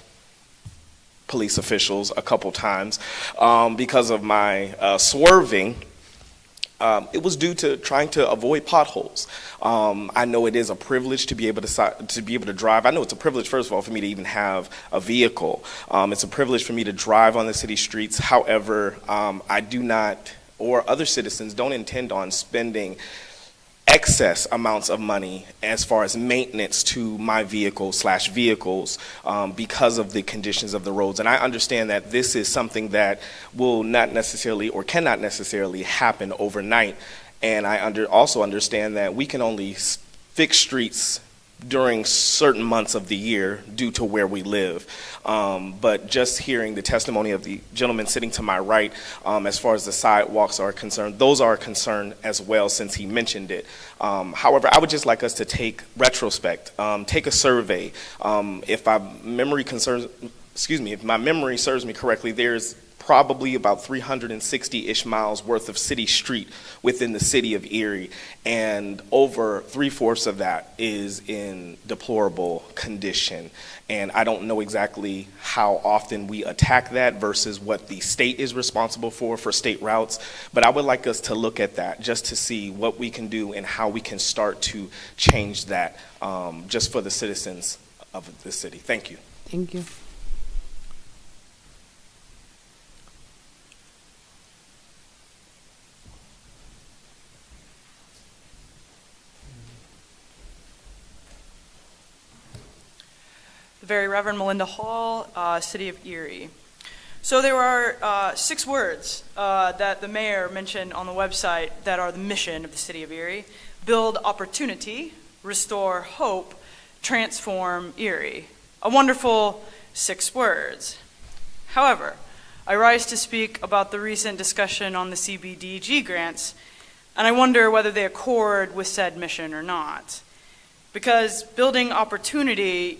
K: police officials a couple times because of my swerving, it was due to trying to avoid potholes. I know it is a privilege to be able to drive. I know it's a privilege, first of all, for me to even have a vehicle. It's a privilege for me to drive on the city streets. However, I do not, or other citizens don't intend on spending excess amounts of money as far as maintenance to my vehicle/vehicles because of the conditions of the roads. And I understand that this is something that will not necessarily or cannot necessarily happen overnight. And I also understand that we can only fix streets during certain months of the year due to where we live. But just hearing the testimony of the gentleman sitting to my right, as far as the sidewalks are concerned, those are a concern as well since he mentioned it. However, I would just like us to take retrospect, take a survey. If my memory serves me correctly, there's probably about 360-ish miles worth of city street within the city of Erie, and over 3/4 of that is in deplorable condition. And I don't know exactly how often we attack that versus what the state is responsible for state routes, but I would like us to look at that just to see what we can do and how we can start to change that just for the citizens of the city. Thank you.
B: Thank you.
O: The Very Reverend Melinda Hall, City of Erie. So there are 6 words that the mayor mentioned on the website that are the mission of the City of Erie: build opportunity, restore hope, transform Erie. A wonderful 6 words. However, I rise to speak about the recent discussion on the CBDG grants, and I wonder whether they accord with said mission or not. Because building opportunity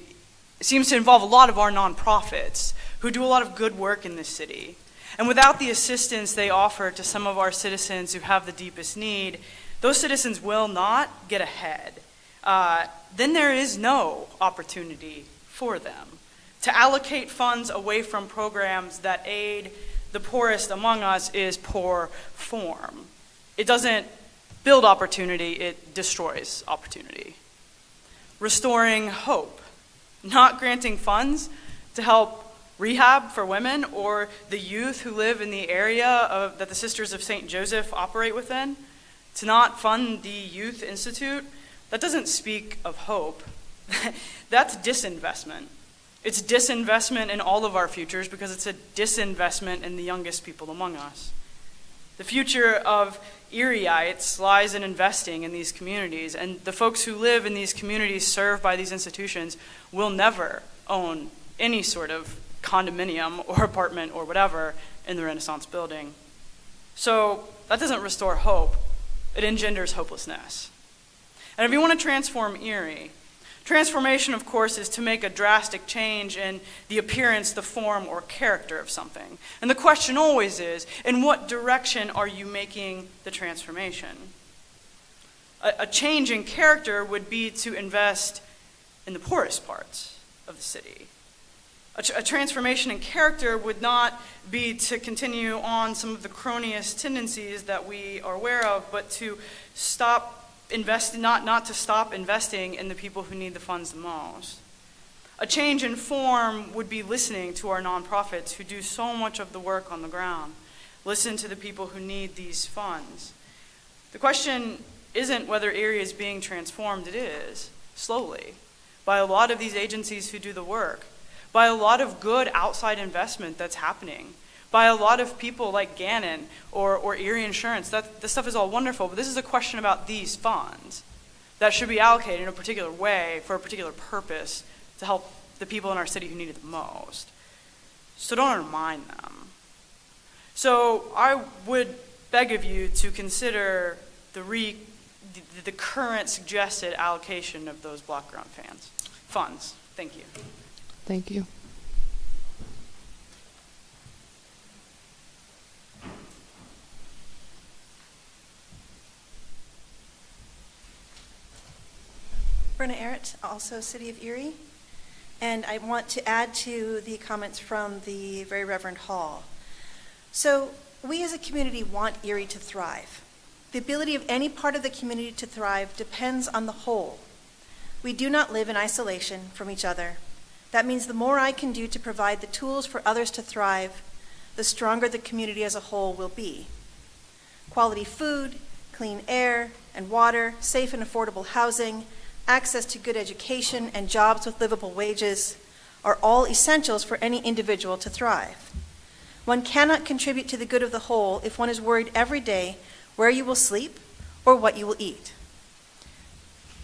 O: seems to involve a lot of our nonprofits who do a lot of good work in this city. And without the assistance they offer to some of our citizens who have the deepest need, those citizens will not get ahead. Then there is no opportunity for them. To allocate funds away from programs that aid the poorest among us is poor form. It doesn't build opportunity, it destroys opportunity. Restoring hope. Not granting funds to help rehab for women or the youth who live in the area that the Sisters of St. Joseph operate within, to not fund the Youth Institute, that doesn't speak of hope. That's disinvestment. It's disinvestment in all of our futures because it's a disinvestment in the youngest people among us. The future of Erieites lies in investing in these communities, and the folks who live in these communities served by these institutions will never own any sort of condominium or apartment or whatever in the Renaissance building. So that doesn't restore hope, it engenders hopelessness. And if you want to transform Erie, transformation, of course, is to make a drastic change in the appearance, the form, or character of something. And the question always is, in what direction are you making the transformation? A change in character would be to invest in the poorest parts of the city. A transformation in character would not be to continue on some of the cronyist tendencies that we are aware of, but to not to stop investing in the people who need the funds the most. A change in form would be listening to our nonprofits who do so much of the work on the ground. Listen to the people who need these funds. The question isn't whether Erie is being transformed, it is, slowly, by a lot of these agencies who do the work, by a lot of good outside investment that's happening, by a lot of people like Gannon or Erie Insurance. This stuff is all wonderful, but this is a question about these funds that should be allocated in a particular way for a particular purpose to help the people in our city who need it the most. So don't undermine them. So I would beg of you to consider the current suggested allocation of those block grant funds. Thank you.
B: Thank you.
P: Brenna Errett, also City of Erie. And I want to add to the comments from the Very Reverend Hall. So we as a community want Erie to thrive. The ability of any part of the community to thrive depends on the whole. We do not live in isolation from each other. That means the more I can do to provide the tools for others to thrive, the stronger the community as a whole will be. Quality food, clean air and water, safe and affordable housing, access to good education, and jobs with livable wages are all essentials for any individual to thrive. One cannot contribute to the good of the whole if one is worried every day where you will sleep or what you will eat.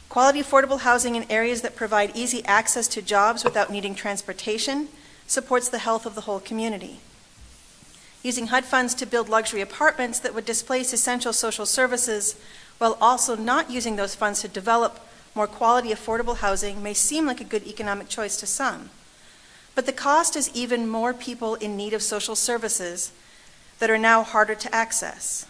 P: Quality affordable housing in areas that provide easy access to jobs without needing transportation supports the health of the whole community. Using HUD funds to build luxury apartments that would displace essential social services while also not using those funds to develop more quality affordable housing may seem like a good economic choice to some. But the cost is even more people in need of social services that are now harder to access.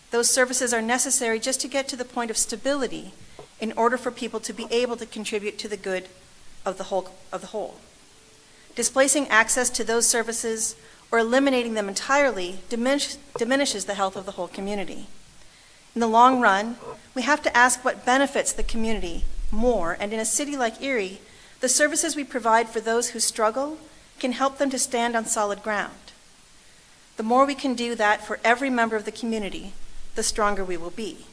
P: Those services are necessary just to get to the point of stability in order for people to be able to contribute to the good of the whole. Displacing access to those services or eliminating them entirely diminishes the health of the whole community. In the long run, we have to ask what benefits the community more, and in a city like Erie, the services we provide for those who struggle can help them to stand on solid ground. The more we can do that for every member of the community, the stronger we will be.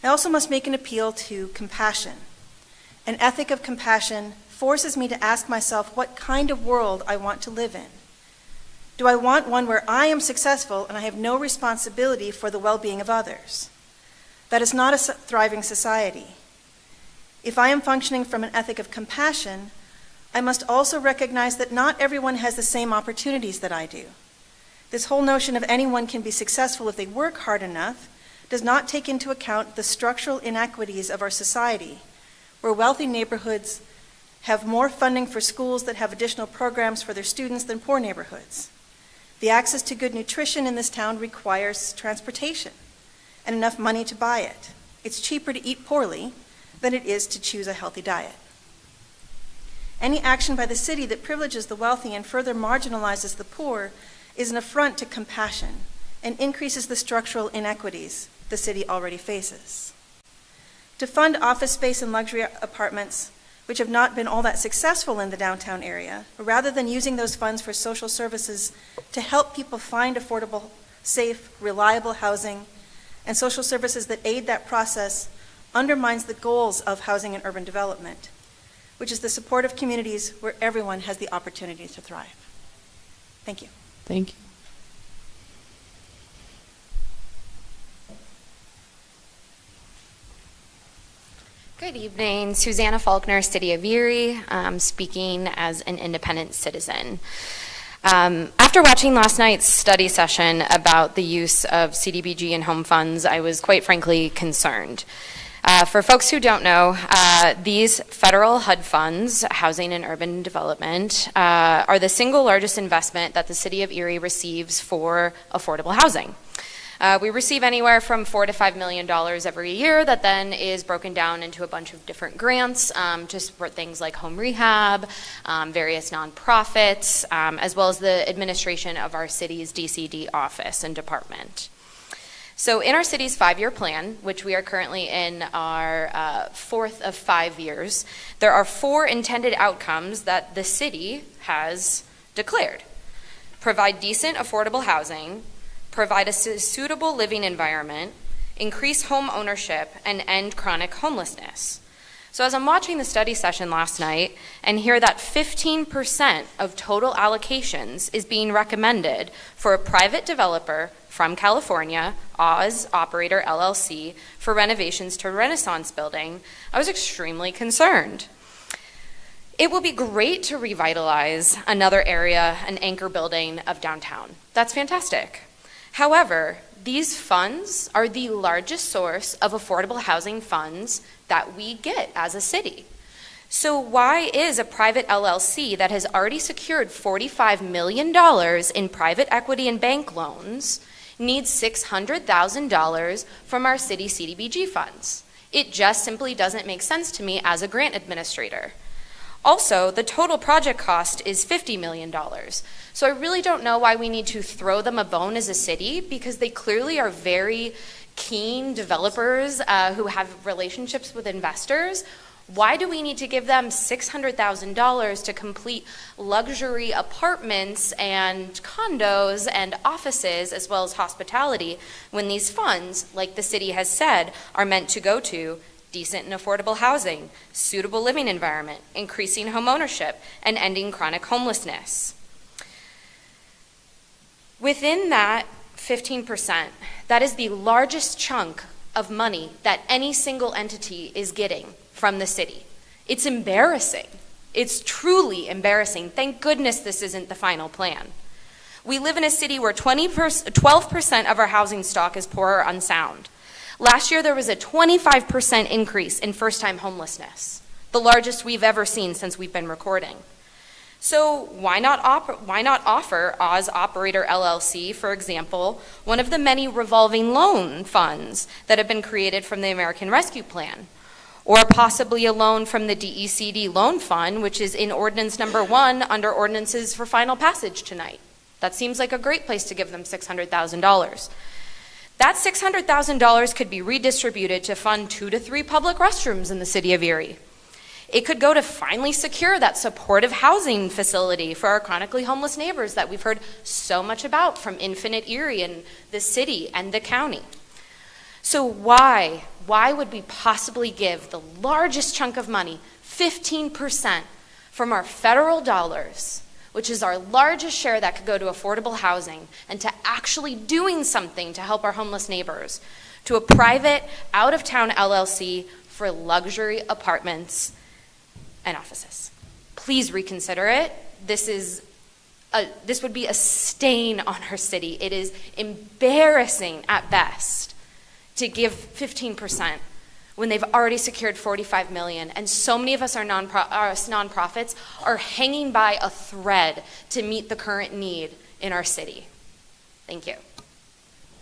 P: I also must make an appeal to compassion. An ethic of compassion forces me to ask myself what kind of world I want to live in. Do I want one where I am successful and I have no responsibility for the well-being of others? That is not a thriving society. If I am functioning from an ethic of compassion, I must also recognize that not everyone has the same opportunities that I do. This whole notion of anyone can be successful if they work hard enough does not take into account the structural inequities of our society, where wealthy neighborhoods have more funding for schools that have additional programs for their students than poor neighborhoods. The access to good nutrition in this town requires transportation and enough money to buy it. It's cheaper to eat poorly than it is to choose a healthy diet. Any action by the city that privileges the wealthy and further marginalizes the poor is an affront to compassion and increases the structural inequities the city already faces. To fund office space and luxury apartments, which have not been all that successful in the downtown area, rather than using those funds for social services to help people find affordable, safe, reliable housing and social services that aid that process, undermines the goals of housing and urban development, which is the support of communities where everyone has the opportunity to thrive. Thank you.
B: Thank you.
Q: Good evening, Susanna Faulkner, City of Erie, speaking as an independent citizen. After watching last night's study session about the use of CDBG and home funds, I was quite frankly concerned. For folks who don't know, these federal HUD funds, Housing and Urban Development, are the single largest investment that the City of Erie receives for affordable housing. We receive anywhere from $4 to $5 million every year that then is broken down into a bunch of different grants to support things like home rehab, various nonprofits, as well as the administration of our city's DCD office and department. So in our city's 5-year plan, which we are currently in our fourth of 5 years, there are 4 intended outcomes that the city has declared. Provide decent, affordable housing, provide a suitable living environment, increase home ownership, and end chronic homelessness. So as I'm watching the study session last night and hear that 15% of total allocations is being recommended for a private developer from California, Oz Operator LLC, for renovations to Renaissance Building, I was extremely concerned. It will be great to revitalize another area, an anchor building of downtown. That's fantastic. However, these funds are the largest source of affordable housing funds that we get as a city. So why is a private LLC that has already secured $45 million in private equity and bank loans needs $600,000 from our city CDBG funds? It just simply doesn't make sense to me as a grant administrator. Also, the total project cost is $50 million. So I really don't know why we need to throw them a bone as a city, because they clearly are very keen developers who have relationships with investors. Why do we need to give them $600,000 to complete luxury apartments and condos and offices as well as hospitality when these funds, like the city has said, are meant to go to decent and affordable housing, suitable living environment, increasing home ownership, and ending chronic homelessness? Within that 15%, that is the largest chunk of money that any single entity is getting from the city. It's embarrassing. It's truly embarrassing. Thank goodness this isn't the final plan. We live in a city where 12% of our housing stock is poor or unsound. Last year, there was a 25% increase in first-time homelessness, the largest we've ever seen since we've been recording. So why not offer Oz Operator LLC, for example, one of the many revolving loan funds that have been created from the American Rescue Plan? Or possibly a loan from the DECD Loan Fund, which is in ordinance number 1 under ordinances for final passage tonight. That seems like a great place to give them $600,000. That $600,000 could be redistributed to fund 2 to 3 public restrooms in the city of Erie. It could go to finally secure that supportive housing facility for our chronically homeless neighbors that we've heard so much about from Infinite Erie and the city and the county. So why would we possibly give the largest chunk of money, 15% from our federal dollars, which is our largest share that could go to affordable housing and to actually doing something to help our homeless neighbors, to a private, out-of-town LLC for luxury apartments and offices? Please reconsider it. This would be a stain on our city. It is embarrassing at best to give 15% when they've already secured $45 million, and so many of us nonprofits are hanging by a thread to meet the current need in our city. Thank you.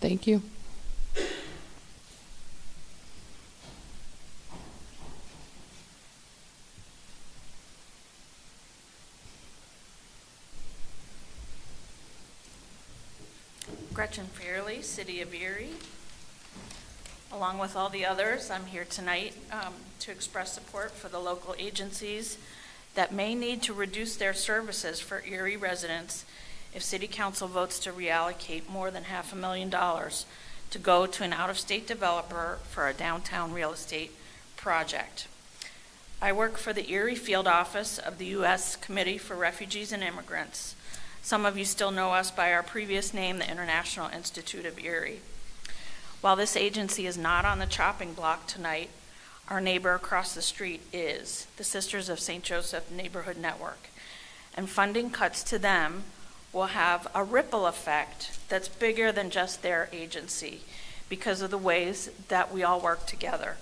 B: Thank you.
R: Gretchen Fairley, City of Erie. Along with all the others, I'm here tonight to express support for the local agencies that may need to reduce their services for Erie residents if City Council votes to reallocate more than $500,000 to go to an out-of-state developer for a downtown real estate project. I work for the Erie Field Office of the U.S. Committee for Refugees and Immigrants. Some of you still know us by our previous name, the International Institute of Erie. While this agency is not on the chopping block tonight, our neighbor across the street is, the Sisters of St. Joseph Neighborhood Network. And funding cuts to them will have a ripple effect that's bigger than just their agency because of the ways that we all work together.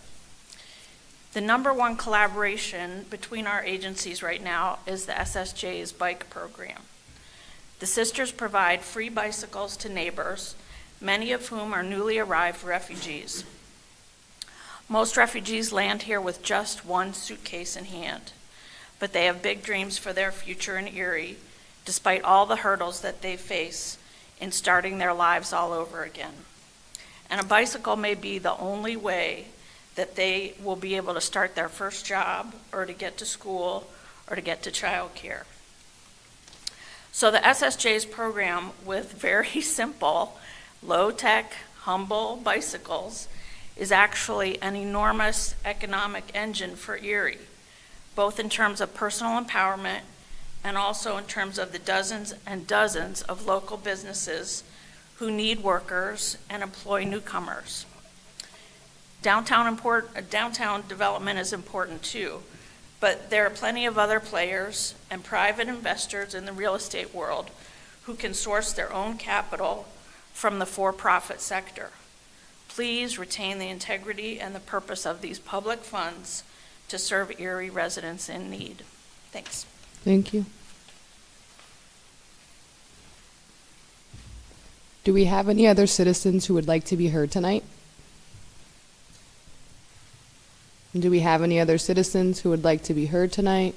R: The number one collaboration between our agencies right now is the SSJ's bike program. The sisters provide free bicycles to neighbors, many of whom are newly arrived refugees. Most refugees land here with just one suitcase in hand, but they have big dreams for their future in Erie, despite all the hurdles that they face in starting their lives all over again. And a bicycle may be the only way that they will be able to start their first job or to get to school or to get to childcare. So the SSJ's program, with very simple, low-tech, humble bicycles, is actually an enormous economic engine for Erie, both in terms of personal empowerment and also in terms of the dozens and dozens of local businesses who need workers and employ newcomers. Downtown development is important too, but there are plenty of other players and private investors in the real estate world who can source their own capital from the for-profit sector. Please retain the integrity and the purpose of these public funds to serve Erie residents in need. Thanks.
B: Thank you. Do we have any other citizens who would like to be heard tonight? Do we have any other citizens who would like to be heard tonight?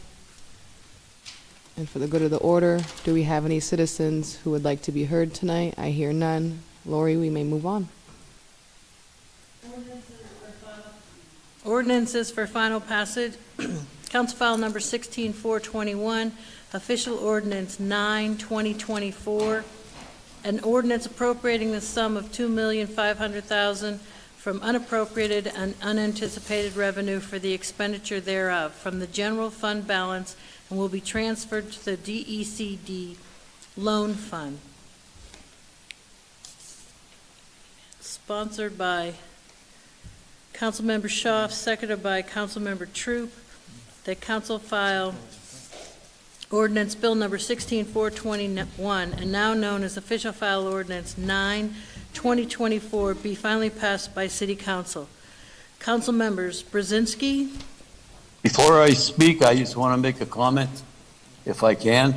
B: And for the good of the order, do we have any citizens who would like to be heard tonight? I hear none. Lori, we may move on.
A: Ordinances for final passage. Council file number 16421, official ordinance 9/2024, an ordinance appropriating the sum of $2,500,000 from unappropriated and unanticipated revenue for the expenditure thereof from the general fund balance and will be transferred to the DECD loan fund. Sponsored by Councilmember Schaaf, seconded by Councilmember Troop, that council file ordinance bill number 16421 and now known as official file ordinance 9/2024 be finally passed by City Council. Council members Brzezinski.
E: Before I speak, I just want to make a comment. if I can.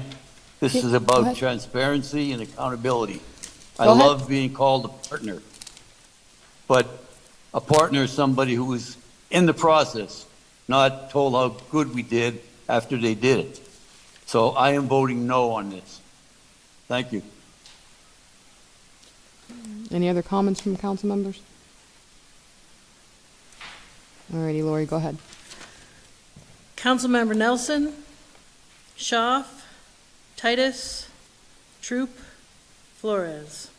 E: This is
B: Go
E: about
B: ahead.
E: transparency and accountability. I
B: Go ahead.
E: love being called a partner, but a partner is somebody who is in the process, not told how good we did after they did it. So I am voting no on this. Thank you.
B: Any other comments from council members? Alrighty, Lori, go ahead.
A: Councilmember Nelson, Schaaf, Titus, Troop, Flores.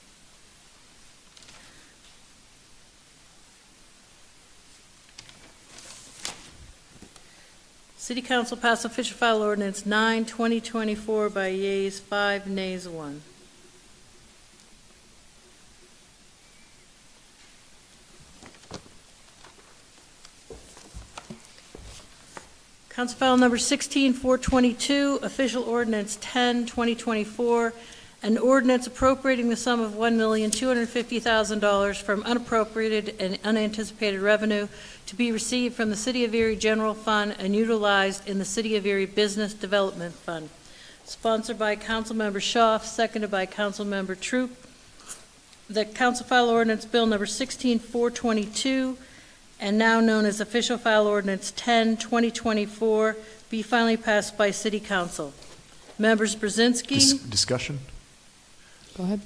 A: City Council passed official file ordinance 9, 2024 by yeas 5, nays 1. Council file number 16-422, official ordinance 10, 2024, an ordinance appropriating the sum of $1,250,000 from unappropriated and unanticipated revenue to be received from the City of Erie General Fund and utilized in the City of Erie Business Development Fund. Sponsored by Councilmember Schaaf, seconded by Councilmember Troop. The Council file ordinance bill number 16-422, and now known as official file ordinance 10, 2024, be finally passed by City Council. Members Brzezinski.
J: Discussion?
B: Go ahead.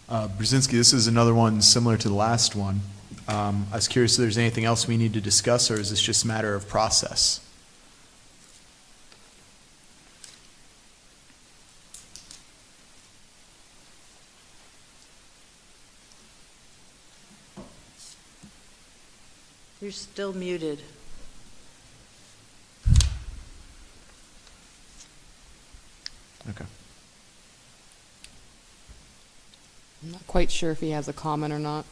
J: Brzezinski, this is another one similar to the last one. I was curious if there's anything else we need to discuss, or is this just a matter of process?
A: You're still muted.
J: Okay.
B: I'm not quite sure if he has a comment or not.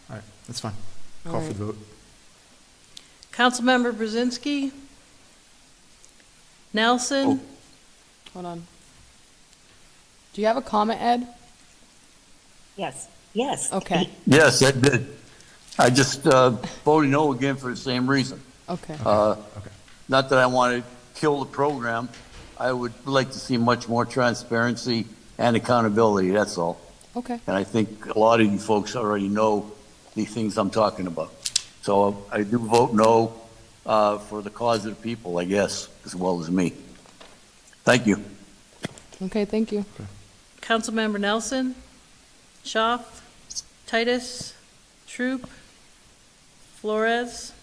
J: All right, that's fine.
B: All
J: Call for
B: right.
J: the vote.
A: Councilmember Brzezinski. Nelson.
B: Hold on. Do you have a comment, Ed?
S: Yes, yes.
B: Okay,
E: Yes, I did. I just voted no again for the same reason.
B: okay.
E: Not that I want to kill the program. I would like to see much more transparency and accountability, that's all.
B: Okay.
E: And I think a lot of you folks already know the things I'm talking about. So I do vote no for the cause of the people, I guess, as well as me. Thank you.
B: Okay, thank you.
A: Councilmember Nelson. Schaaf. Titus. Troop. Flores.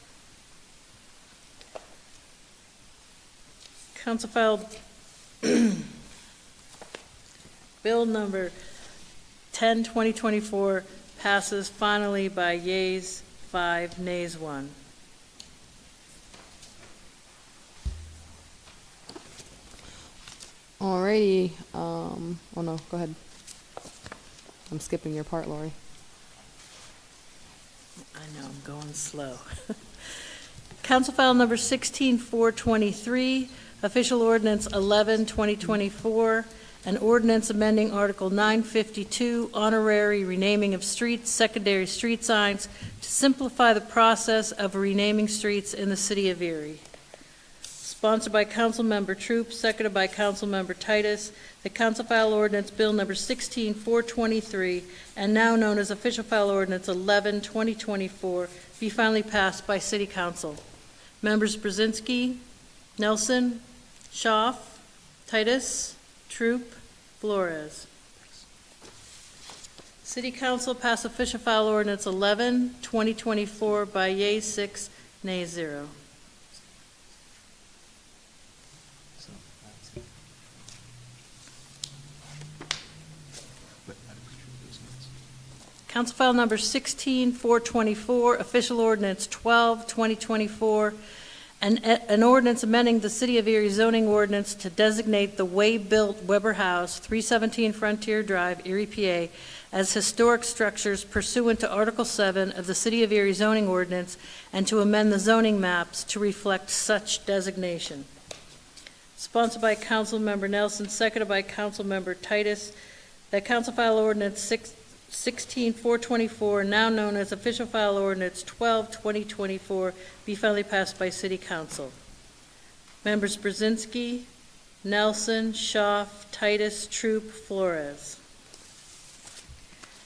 A: Council file bill number 10, 2024 passes finally by yeas 5, nays 1.
B: Alrighty, oh no, go ahead. I'm skipping your part, Lori.
A: I know, I'm going slow. Council file number 16-423, official ordinance 11, 2024, an ordinance amending Article 952, honorary renaming of streets, secondary street signs, to simplify the process of renaming streets in the city of Erie. Sponsored by Councilmember Troop, seconded by Councilmember Titus, the Council file ordinance bill number 16-423, and now known as official file ordinance 11, 2024, be finally passed by City Council. Members Brzezinski, Nelson, Schaaf, Titus, Troop, Flores. City Council passed official file ordinance 11, 2024 by yeas 6, nays 0. Council file number 16-424, official ordinance 12, 2024, an ordinance amending the City of Erie zoning ordinance to designate the way-built Weber House, 317 Frontier Drive, Erie, PA, as historic structures pursuant to Article 7 of the City of Erie zoning ordinance, and to amend the zoning maps to reflect such designation. Sponsored by Councilmember Nelson, seconded by Councilmember Titus, that Council file ordinance 16-424, now known as official file ordinance 12, 2024, be finally passed by City Council. Members Brzezinski, Nelson, Schaaf, Titus, Troop, Flores.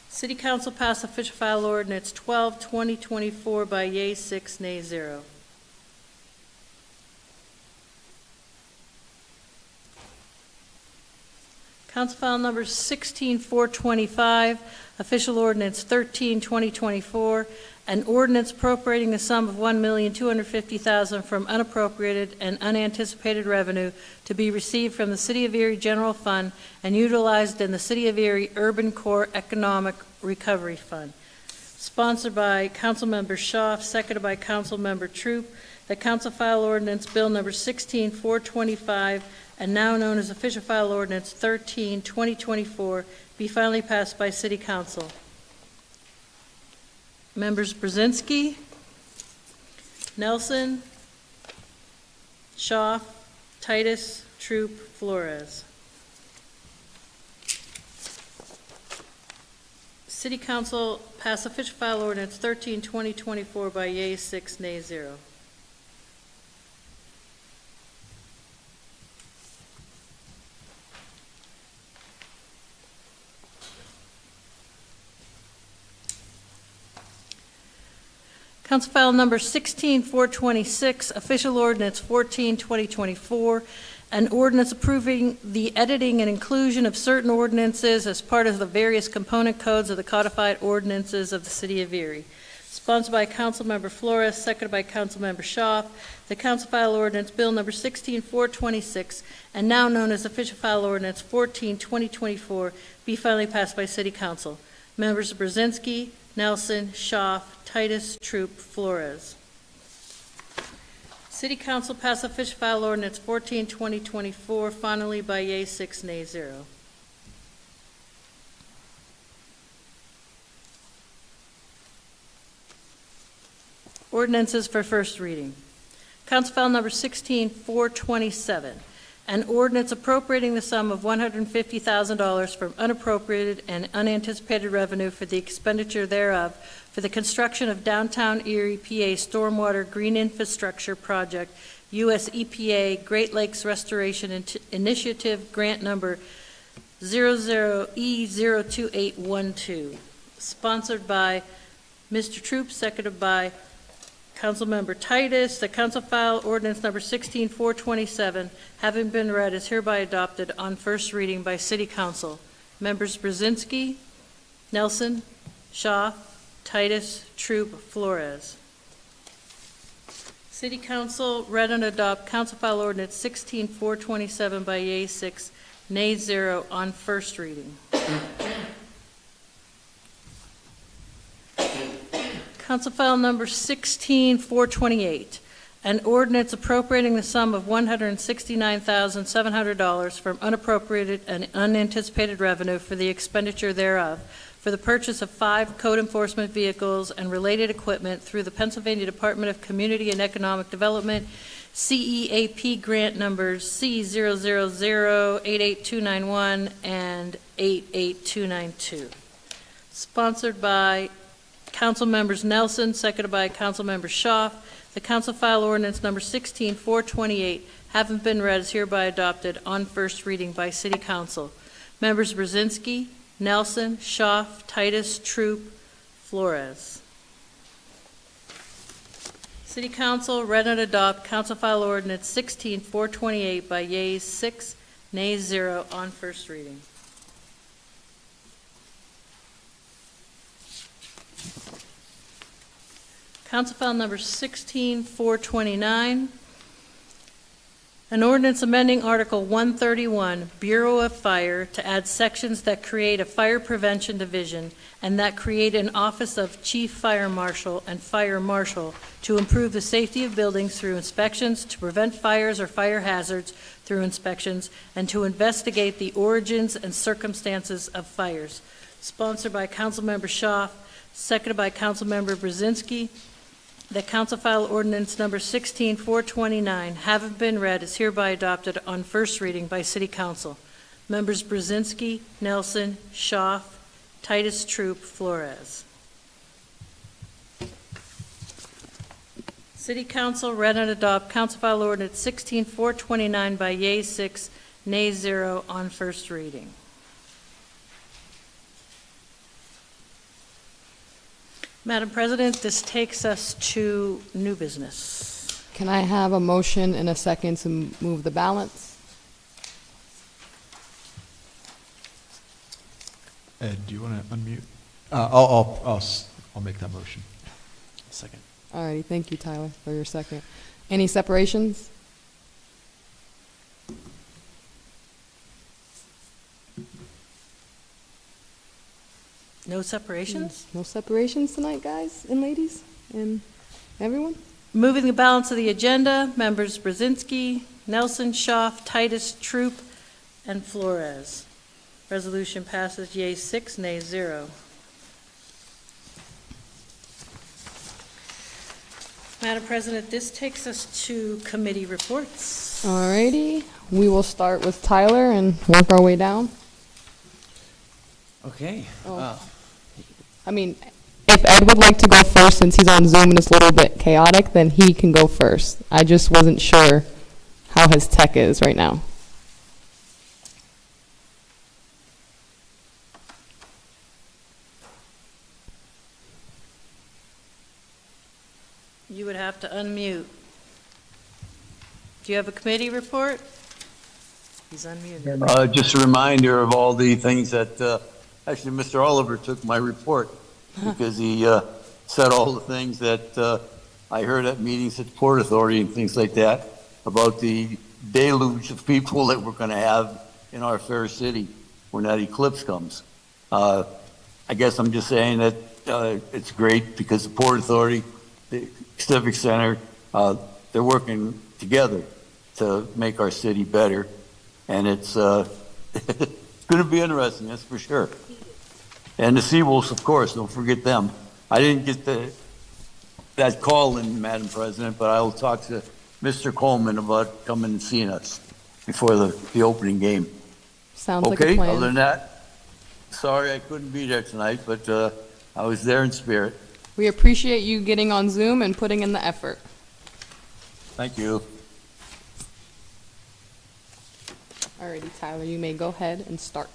A: City Council passed official file ordinance 12, 2024 by yea 6, nay 0. Council file number 16-425, official ordinance 13, 2024, an ordinance appropriating the sum of $1,250,000 from unappropriated and unanticipated revenue to be received from the City of Erie General Fund and utilized in the City of Erie Urban Core Economic Recovery Fund. Sponsored by Councilmember Schaaf, seconded by Councilmember Troop, that Council file ordinance bill number 16-425, and now known as official file ordinance 13, 2024, be finally passed by City Council. Members Brzezinski, Nelson, Schaaf, Titus, Troop, Flores. City Council passed official file ordinance 13, 2024 by yea 6, nay 0. Council file number 16-426, official ordinance 14, 2024, an ordinance approving the editing and inclusion of certain ordinances as part of the various component codes of the codified ordinances of the City of Erie. Sponsored by Councilmember Flores, seconded by Councilmember Schaaf, the Council file ordinance bill number 16-426, and now known as official file ordinance 14, 2024, be finally passed by City Council. Members Brzezinski, Nelson, Schaaf, Titus, Troop, Flores. City Council passed official file ordinance 14, 2024, finally by yea 6, nay 0. Ordinances for first reading. Council file number 16-427, an ordinance appropriating the sum of $150,000 from unappropriated and unanticipated revenue for the expenditure thereof for the construction of downtown Erie, PA Stormwater Green Infrastructure Project, U.S. EPA Great Lakes Restoration Initiative Grant Number 00E02812, sponsored by Mr. Troop, seconded by Councilmember Titus. The council file ordinance number 16-427, having been read, is hereby adopted on first reading by City Council. Members Brzezinski, Nelson, Schaaf, Titus, Troop, Flores. City Council read and adopt council file ordinance 16-427 by yea 6, nay 0 on first reading. Council file number 16-428, an ordinance appropriating the sum of $169,700 from unappropriated and unanticipated revenue for the expenditure thereof for the purchase of 5 code enforcement vehicles and related equipment through the Pennsylvania Department of Community and Economic Development, CEAP grant numbers C000-88291 and 88292. Sponsored by Council members Nelson, seconded by Council member Schaaf. The council file ordinance number 16-428, having been read, is hereby adopted on first reading by City Council. Members Brzezinski, Nelson, Schaaf, Titus, Troop, Flores. City Council read and adopt council file ordinance 16-428 by yeas 6, nays 0 on first reading. Council file number 16-429, an ordinance amending Article 131, Bureau of Fire, to add sections that create a fire prevention division and that create an office of Chief Fire Marshal and Fire Marshal to improve the safety of buildings through inspections, to prevent fires or fire hazards through inspections, and to investigate the origins and circumstances of fires. Sponsored by Councilmember Schaaf, seconded by Councilmember Brzezinski. The council file ordinance number 16-429, having been read, is hereby adopted on first reading by City Council. Members Brzezinski, Nelson, Schaaf, Titus, Troop, Flores. City Council read and adopt Council File Ordinance 16429 by yeas 6, nays 0 on first reading. Madam President, this takes us to new business.
B: Can I have a motion and a second to move the balance?
J: Ed, do you want to unmute? I'll make that motion.
I: Second.
B: All righty, thank you, Tyler, for your second. Any separations?
A: No separations?
B: No separations tonight, guys and ladies and everyone?
A: Moving the balance of the agenda, members Brzezinski, Nelson, Schaaf, Titus, Troop, and Flores. Resolution passes yeas 6, nays 0. Madam President, this takes us to committee reports.
B: All righty, we will start with Tyler and work our way down.
I: Okay.
B: I mean, if Ed would like to go first, since he's on Zoom and it's a little bit chaotic, then he can go first. I just wasn't sure how his tech is right now.
A: You would have to unmute. Do you have a committee report? He's unmuted.
E: Just a reminder of all the things that, actually, Mr. Oliver took my report because he said all the things that I heard at meetings at the Port Authority and things like that about the deluge of people that we're going to have in our fair city when that eclipse comes. I guess I'm just saying that it's great because the Port Authority, the Civic Center, they're working together to make our city better. And it's going to be interesting, that's for sure. And the Seawolves, of course, don't forget them. I didn't get that call in, Madam President, but I'll talk to Mr. Coleman about coming and seeing us before the opening game.
B: Sounds like a plan.
E: Other than that, sorry I couldn't be there tonight, but I was there in spirit.
B: We appreciate you getting on Zoom and putting in the effort.
E: Thank you.
B: Alrighty, Tyler, you may go ahead and start.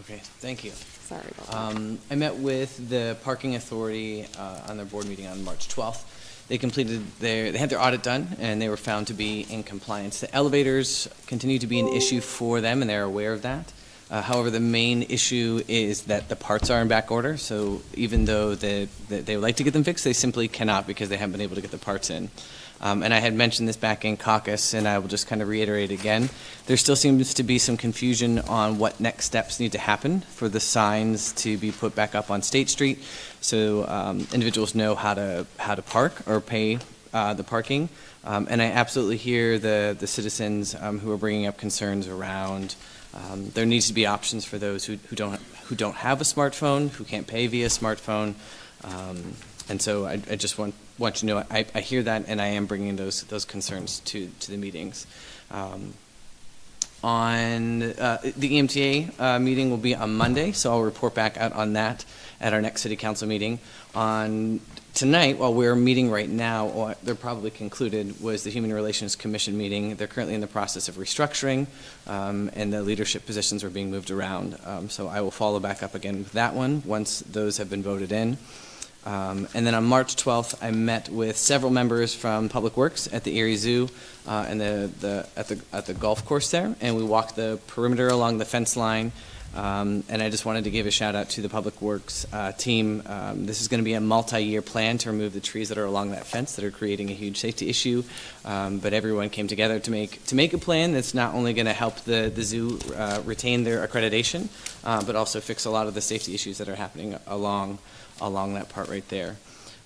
I: Okay, thank you.
B: Sorry about that.
I: I met with the Parking Authority on their board meeting on March 12th. They had their audit done, and they were found to be in compliance. The elevators continue to be an issue for them, and they're aware of that. However, the main issue is that the parts are in back order, so even though they would like to get them fixed, they simply cannot because they haven't been able to get the parts in. And I had mentioned this back in caucus, and I will just kind of reiterate again. There still seems to be some confusion on what next steps need to happen for the signs to be put back up on State Street, so individuals know how to park or pay the parking. And I absolutely hear the citizens who are bringing up concerns around. There needs to be options for those who don't have a smartphone, who can't pay via smartphone. And so I just want you to know I hear that, and I am bringing those concerns to the meetings. On the EMTA meeting will be on Monday, so I'll report back out on that at our next City Council meeting. On tonight, while we're meeting right now, or they're probably concluded, was the Human Relations Commission meeting. They're currently in the process of restructuring, and the leadership positions are being moved around. So I will follow back up again with that one once those have been voted in. And then on March 12th, I met with several members from Public Works at the Erie Zoo and at the golf course there, and we walked the perimeter along the fence line. And I just wanted to give a shout out to the Public Works team. This is going to be a multi-year plan to remove the trees that are along that fence that are creating a huge safety issue. But everyone came together to make a plan that's not only going to help the zoo retain their accreditation, but also fix a lot of the safety issues that are happening along that part right there.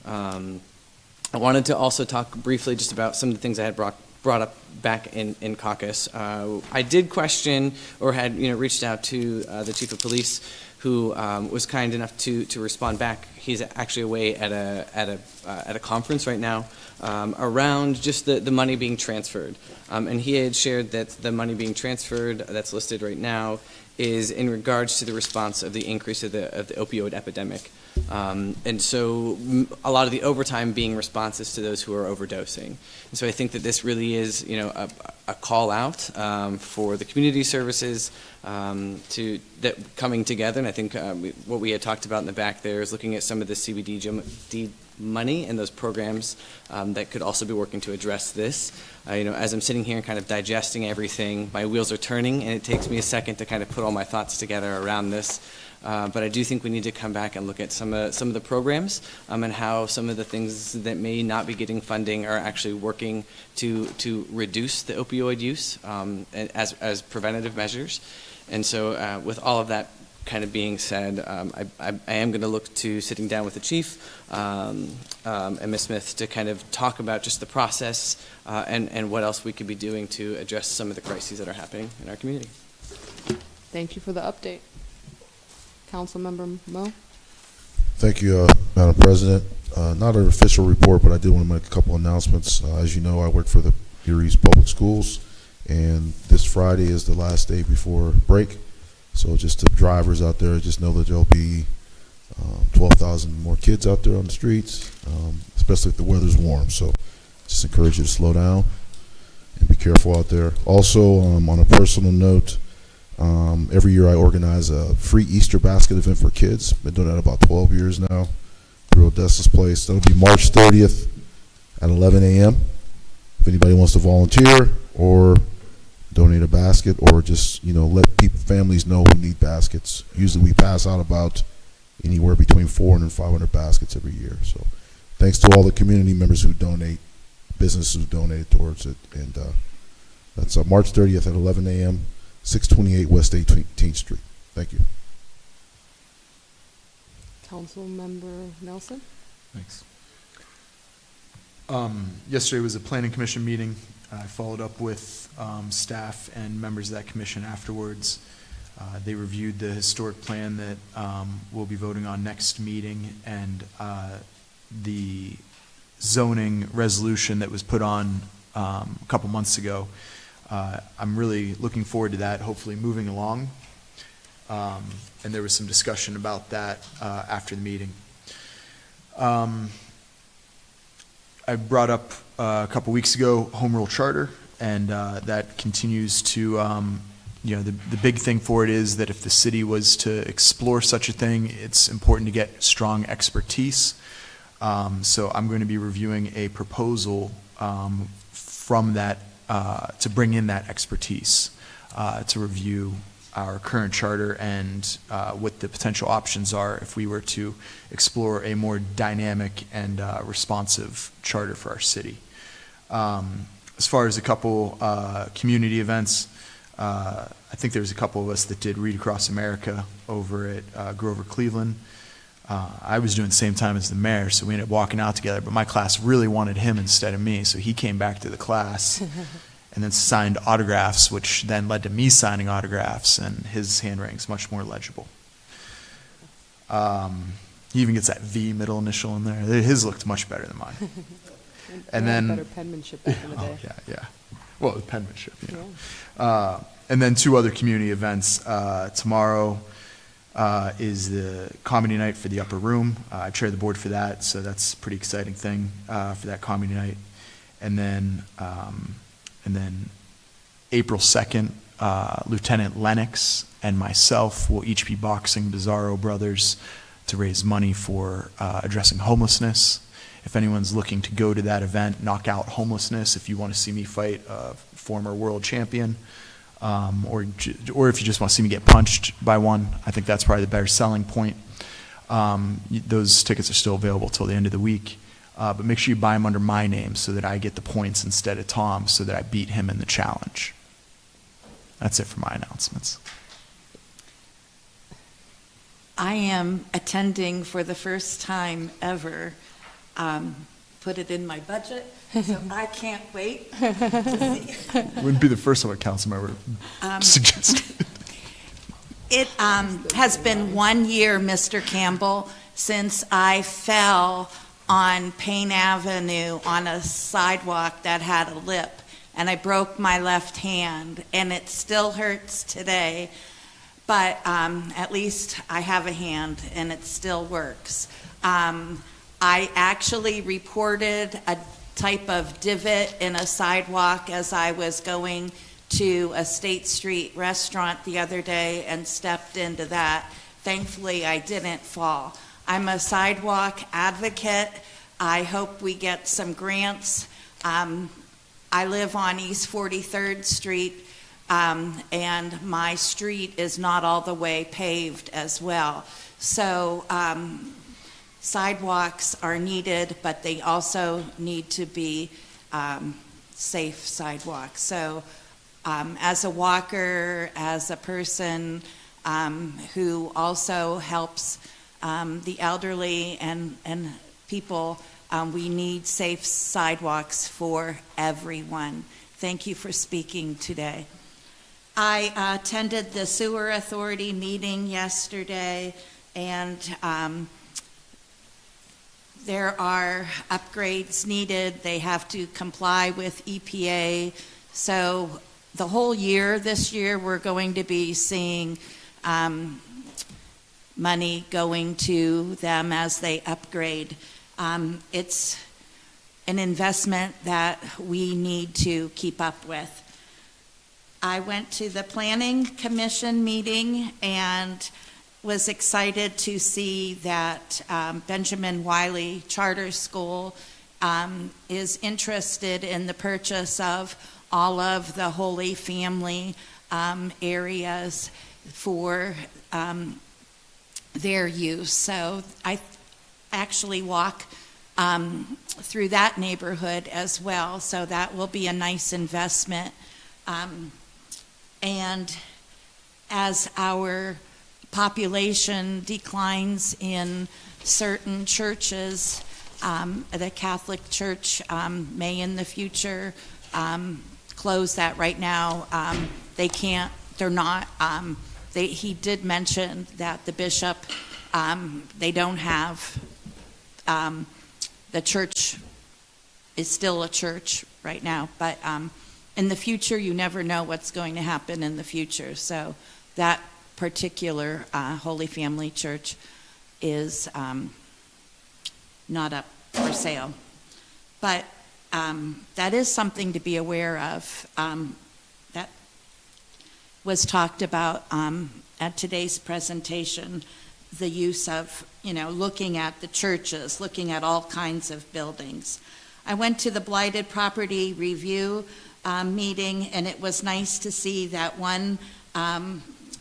I: I wanted to also talk briefly just about some of the things I had brought up back in caucus. I did question or had reached out to the chief of police, who was kind enough to respond back. He's actually away at a conference right now around just the money being transferred, and he had shared that the money being transferred that's listed right now is in regards to the response of the increase of the opioid epidemic. And so a lot of the overtime being responses to those who are overdosing. And so I think that this really is, a call out for the community services that coming together. And I think what we had talked about in the back there is looking at some of the CBD money and those programs that could also be working to address this. As I'm sitting here and kind of digesting everything, my wheels are turning, and it takes me a second to kind of put all my thoughts together around this. But I do think we need to come back and look at some of the programs and how some of the things that may not be getting funding are actually working to reduce the opioid use as preventative measures. And so with all of that kind of being said, I am going to look to sitting down with the chief and Ms. Smith to kind of talk about just the process and what else we could be doing to address some of the crises that are happening in our community.
B: Thank you for the update. Councilmember Mo?
T: Thank you, Madam President. Not an official report, but I did want to make a couple announcements. As you know, I work for the Erie Public Schools, and this Friday is the last day before break. So just to drivers out there, just know that there'll be 12,000 more kids out there on the streets, especially if the weather's warm. So just encourage you to slow down and be careful out there. Also, on a personal note, every year I organize a free Easter basket event for kids. Been doing that about 12 years now through Odessa's Place. That'll be March 30th at 11 a.m. If anybody wants to volunteer or donate a basket, or just let families know who need baskets. Usually we pass out about anywhere between 400 and 500 baskets every year. So thanks to all the community members who donate, businesses who donate towards it. And that's March 30th at 11 a.m., 628 West 18th Street. Thank you.
B: Councilmember Nelson?
J: Thanks. Yesterday was a planning commission meeting. I followed up with staff and members of that commission afterwards. They reviewed the historic plan that we'll be voting on next meeting, and the zoning resolution that was put on a couple months ago. I'm really looking forward to that, hopefully moving along. And there was some discussion about that after the meeting. I brought up a couple weeks ago Home Rule Charter, and that continues to, the big thing for it is that if the city was to explore such a thing, it's important to get strong expertise. So I'm going to be reviewing a proposal from that to bring in that expertise to review our current charter and what the potential options are if we were to explore a more dynamic and responsive charter for our city. As far as a couple community events, I think there was a couple of us that did Read Across America over at Grover Cleveland. I was doing the same time as the mayor, so we ended up walking out together, but my class really wanted him instead of me, so he came back to the class and then signed autographs, which then led to me signing autographs, and his handwriting's much more legible. He even gets that V middle initial in there. His looked much better than mine. And then
B: better penmanship back in the day.
J: Yeah. Well, the penmanship, and then two other community events. Tomorrow is the comedy night for the Upper Room. I chair the board for that, so that's a pretty exciting thing for that comedy night. And then April 2nd, Lieutenant Lennox and myself will each be boxing Bizarro Brothers to raise money for addressing homelessness. If anyone's looking to go to that event, knock out homelessness, if you want to see me fight a former world champion, or if you just want to see me get punched by one, I think that's probably the better selling point. Those tickets are still available till the end of the week. But make sure you buy them under my name so that I get the points instead of Tom, so that I beat him in the challenge. That's it for my announcements.
U: I am attending for the first time ever. Put it in my budget, so I can't wait to see.
J: Wouldn't be the first one a council member suggested.
U: It has been 1 year, Mr. Campbell, since I fell on Payne Avenue on a sidewalk that had a lip, and I broke my left hand, and it still hurts today. but at least I have a hand and it still works. I actually reported a type of divot in a sidewalk as I was going to a State Street restaurant the other day and stepped into that. Thankfully, I didn't fall. I'm a sidewalk advocate. I hope we get some grants. I live on East 43rd Street, and my street is not all the way paved as well. So sidewalks are needed, but they also need to be safe sidewalks. So as a walker, as a person who also helps the elderly and people, we need safe sidewalks for everyone. Thank you for speaking today. I attended the Sewer Authority meeting yesterday, and there are upgrades needed. They have to comply with EPA. So the whole year, this year, we're going to be seeing money going to them as they upgrade. It's an investment that we need to keep up with. I went to the Planning Commission meeting and was excited to see that Benjamin Wiley Charter School is interested in the purchase of all of the Holy Family areas for their use. So I actually walk through that neighborhood as well, so that will be a nice investment. And as our population declines in certain churches, the Catholic Church may in the future close that. Right now. He did mention that the bishop, they don't have, the church is still a church right now, but in the future, you never know what's going to happen in the future. So that particular Holy Family Church is not up for sale. But that is something to be aware of. That was talked about at today's presentation, the use of, looking at the churches, looking at all kinds of buildings. I went to the Blighted Property Review meeting, and it was nice to see that one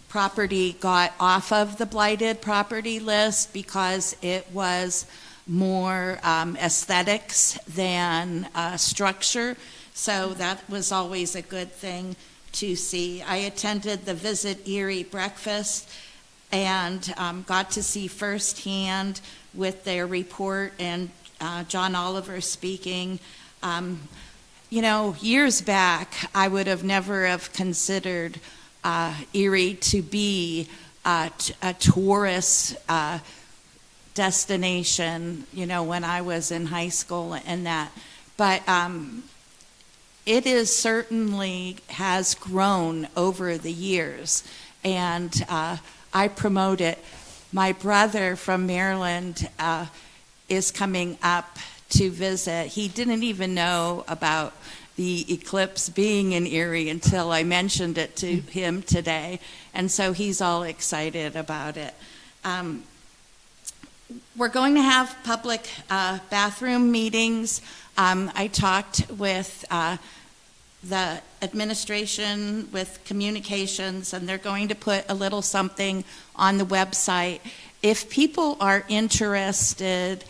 U: property got off of the blighted property list because it was more aesthetics than structure. So that was always a good thing to see. I attended the Visit Erie breakfast and got to see firsthand with their report and John Oliver speaking. Years back, I would have never have considered Erie to be a tourist destination, when I was in high school and that. But it is certainly has grown over the years, and I promote it. My brother from Maryland is coming up to visit. He didn't even know about the eclipse being in Erie until I mentioned it to him today, and so he's all excited about it. We're going to have public bathroom meetings. I talked with the administration, with communications, and they're going to put a little something on the website. If people are interested,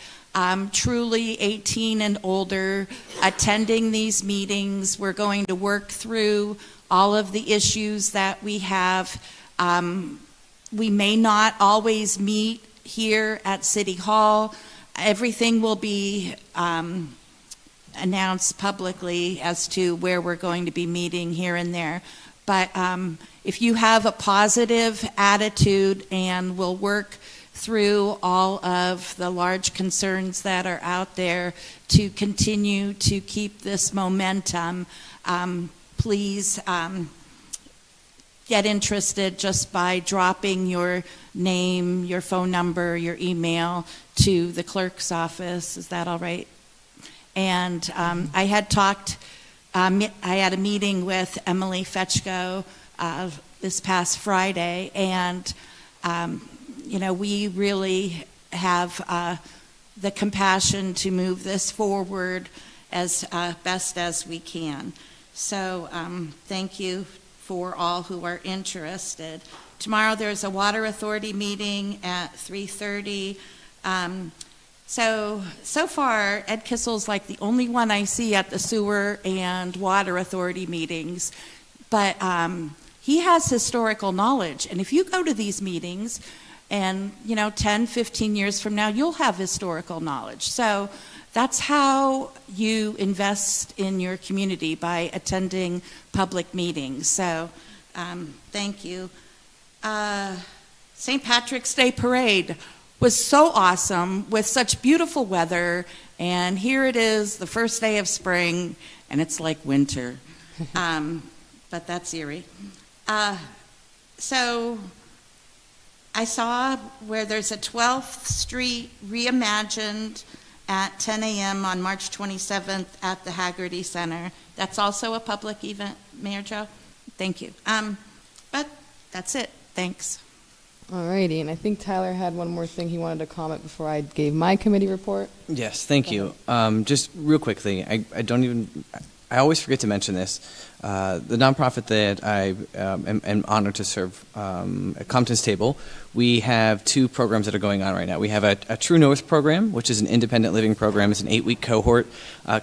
U: truly 18 and older, attending these meetings, we're going to work through all of the issues that we have. We may not always meet here at City Hall. Everything will be announced publicly as to where we're going to be meeting here and there. But if you have a positive attitude, and we'll work through all of the large concerns that are out there to continue to keep this momentum, please get interested just by dropping your name, your phone number, your email to the clerk's office. Is that all right? And I had talked, I had a meeting with Emily Fetchko this past Friday, and we really have the compassion to move this forward as best as we can. So thank you for all who are interested. Tomorrow there's a Water Authority meeting at 3:30. So far, Ed Kissel's like the only one I see at the Sewer and Water Authority meetings, but he has historical knowledge. And if you go to these meetings, and 10, 15 years from now, you'll have historical knowledge. So that's how you invest in your community, by attending public meetings. So thank you. St. Patrick's Day Parade was so awesome with such beautiful weather, and here it is, the first day of spring, and it's like winter. But that's Erie. So I saw where there's a 12th Street reimagined at 10 a.m. on March 27th at the Haggerty Center. That's also a public event, Mayor Joe? Thank you. But that's it. Thanks.
B: Alrighty, and I think Tyler had one more thing he wanted to comment before I gave my committee report.
I: Yes, thank you. Just real quickly, I always forget to mention this. The nonprofit that I am honored to serve at Compton's Table, we have two programs that are going on right now. We have a True North program, which is an independent living program. It's an 8-week cohort,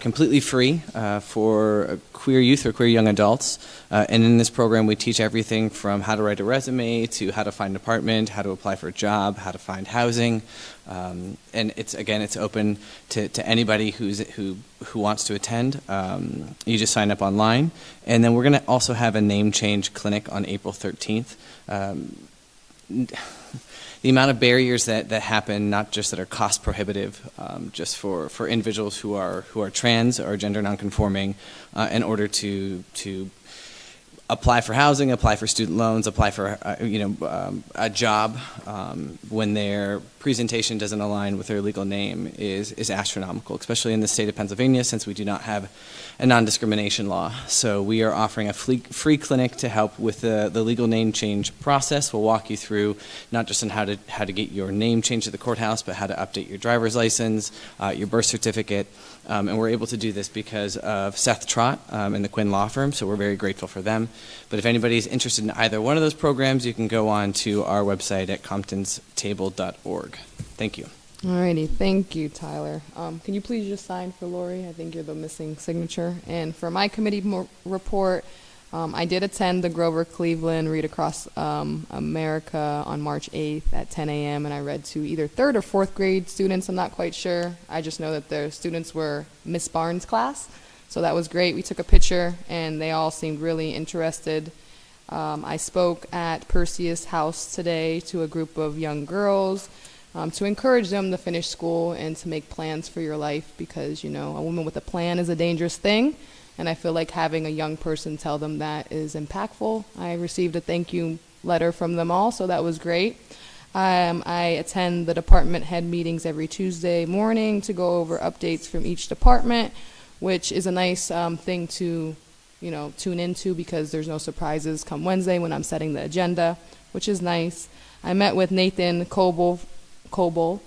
I: completely free for queer youth or queer young adults. And in this program, we teach everything from how to write a resume to how to find an apartment, how to apply for a job, how to find housing. And it's open to anybody who wants to attend. You just sign up online. And then we're going to also have a name change clinic on April 13th. The amount of barriers that happen, not just that are cost prohibitive, just for individuals who are trans or gender nonconforming, in order to apply for housing, apply for student loans, apply for a job when their presentation doesn't align with their legal name is astronomical, especially in the state of Pennsylvania, since we do not have a non-discrimination law. So we are offering a free clinic to help with the legal name change process. We'll walk you through not just on how to get your name changed at the courthouse, but how to update your driver's license, your birth certificate. And we're able to do this because of Seth Trott and the Quinn Law Firm, so we're very grateful for them. But if anybody's interested in either one of those programs, you can go on to our website at comptonstable.org. Thank you.
B: Alrighty, thank you, Tyler. Can you please just sign for Lori? I think you're the missing signature. And for my committee report, I did attend the Grover Cleveland Read Across America on March 8th at 10 a.m. and I read to either 3rd or 4th grade students. I'm not quite sure. I just know that the students were Miss Barnes' class, so that was great. We took a picture and they all seemed really interested. I spoke at Perseus House today to a group of young girls to encourage them to finish school and to make plans for your life, because a woman with a plan is a dangerous thing. And I feel like having a young person tell them that is impactful. I received a thank you letter from them all, so that was great. I attend the department head meetings every Tuesday morning to go over updates from each department, which is a nice thing to tune into, because there's no surprises come Wednesday when I'm setting the agenda, which is nice. I met with Nathan Coble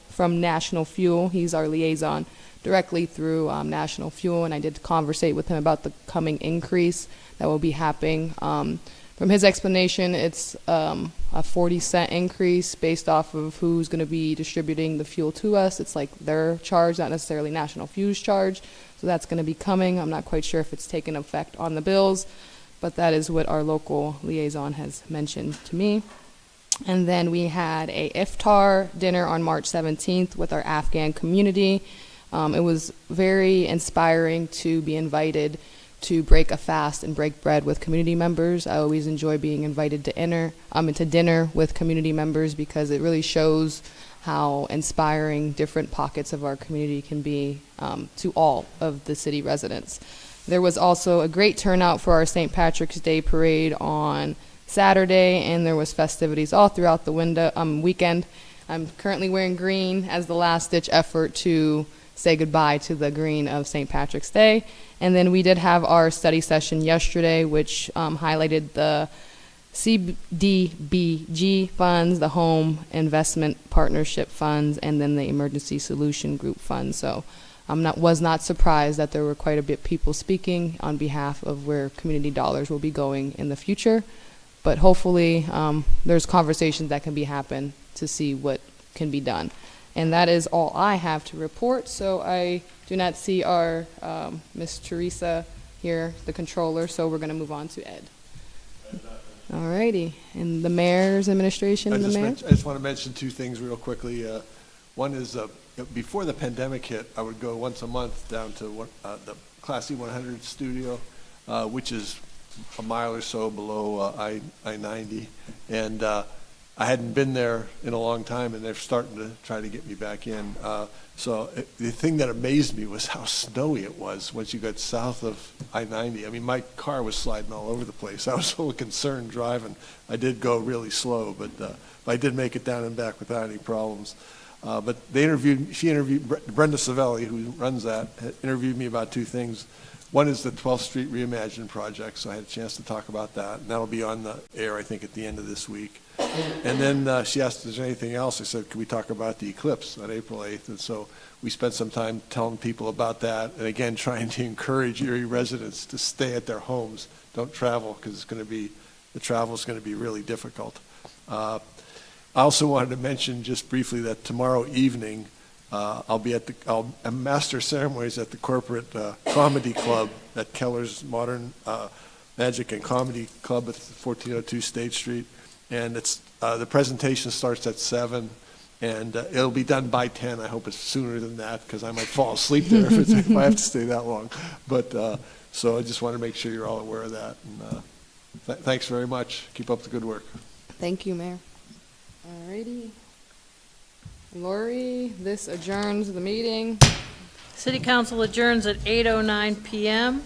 B: from National Fuel. He's our liaison directly through National Fuel, and I did conversate with him about the coming increase that will be happening. From his explanation, it's a 40-cent increase based off of who's going to be distributing the fuel to us. It's like their charge, not necessarily National Fuel's charge. So that's going to be coming. I'm not quite sure if it's taken effect on the bills, but that is what our local liaison has mentioned to me. And then we had a iftar dinner on March 17th with our Afghan community. It was very inspiring to be invited to break a fast and break bread with community members. I always enjoy being invited to dinner with community members, because it really shows how inspiring different pockets of our community can be to all of the city residents. There was also a great turnout for our St. Patrick's Day Parade on Saturday, and there was festivities all throughout the weekend. I'm currently wearing green as the last-ditch effort to say goodbye to the green of St. Patrick's Day. And then we did have our study session yesterday, which highlighted the CDBG funds, the Home Investment Partnership funds, and then the Emergency Solution Group funds. So was not surprised that there were quite a bit of people speaking on behalf of where community dollars will be going in the future. But hopefully there's conversations that can be happen to see what can be done. And that is all I have to report. So I do not see our Miss Teresa here, the controller, so we're going to move on to Ed. All righty. And the mayor's administration,
C: I
B: the mayor?
C: just want to mention two things real quickly. One is before the pandemic hit, I would go once a month down to the Class E100 studio, which is a mile or so below I-90. And I hadn't been there in a long time, and they're starting to try to get me back in. The thing that amazed me was how snowy it was once you got south of I-90. I mean, my car was sliding all over the place. I was a little concerned driving. I did go really slow, but I did make it down and back without any problems. But she interviewed, Brenda Savelli, who runs that, interviewed me about two things. One is the 12th Street Reimagined project, so I had a chance to talk about that. And that'll be on the air, I think, at the end of this week. And then she asked if there's anything else. I said, can we talk about the eclipse on April 8th? And so we spent some time telling people about that, and again, trying to encourage Erie residents to stay at their homes. Don't travel, because the travel is going to be really difficult. I also wanted to mention just briefly that tomorrow evening, I'll be at master ceremonies at the corporate comedy club at Keller's Modern Magic and Comedy Club at 1402 State Street. And the presentation starts at 7, and it'll be done by 10. I hope it's sooner than that, because I might fall asleep there if I have to stay that long. But so I just want to make sure you're all aware of that. And thanks very much. Keep up the good work.
B: Thank you, Mayor. All righty. Lori, this adjourns the meeting.
A: City Council adjourns at 8:09 p.m.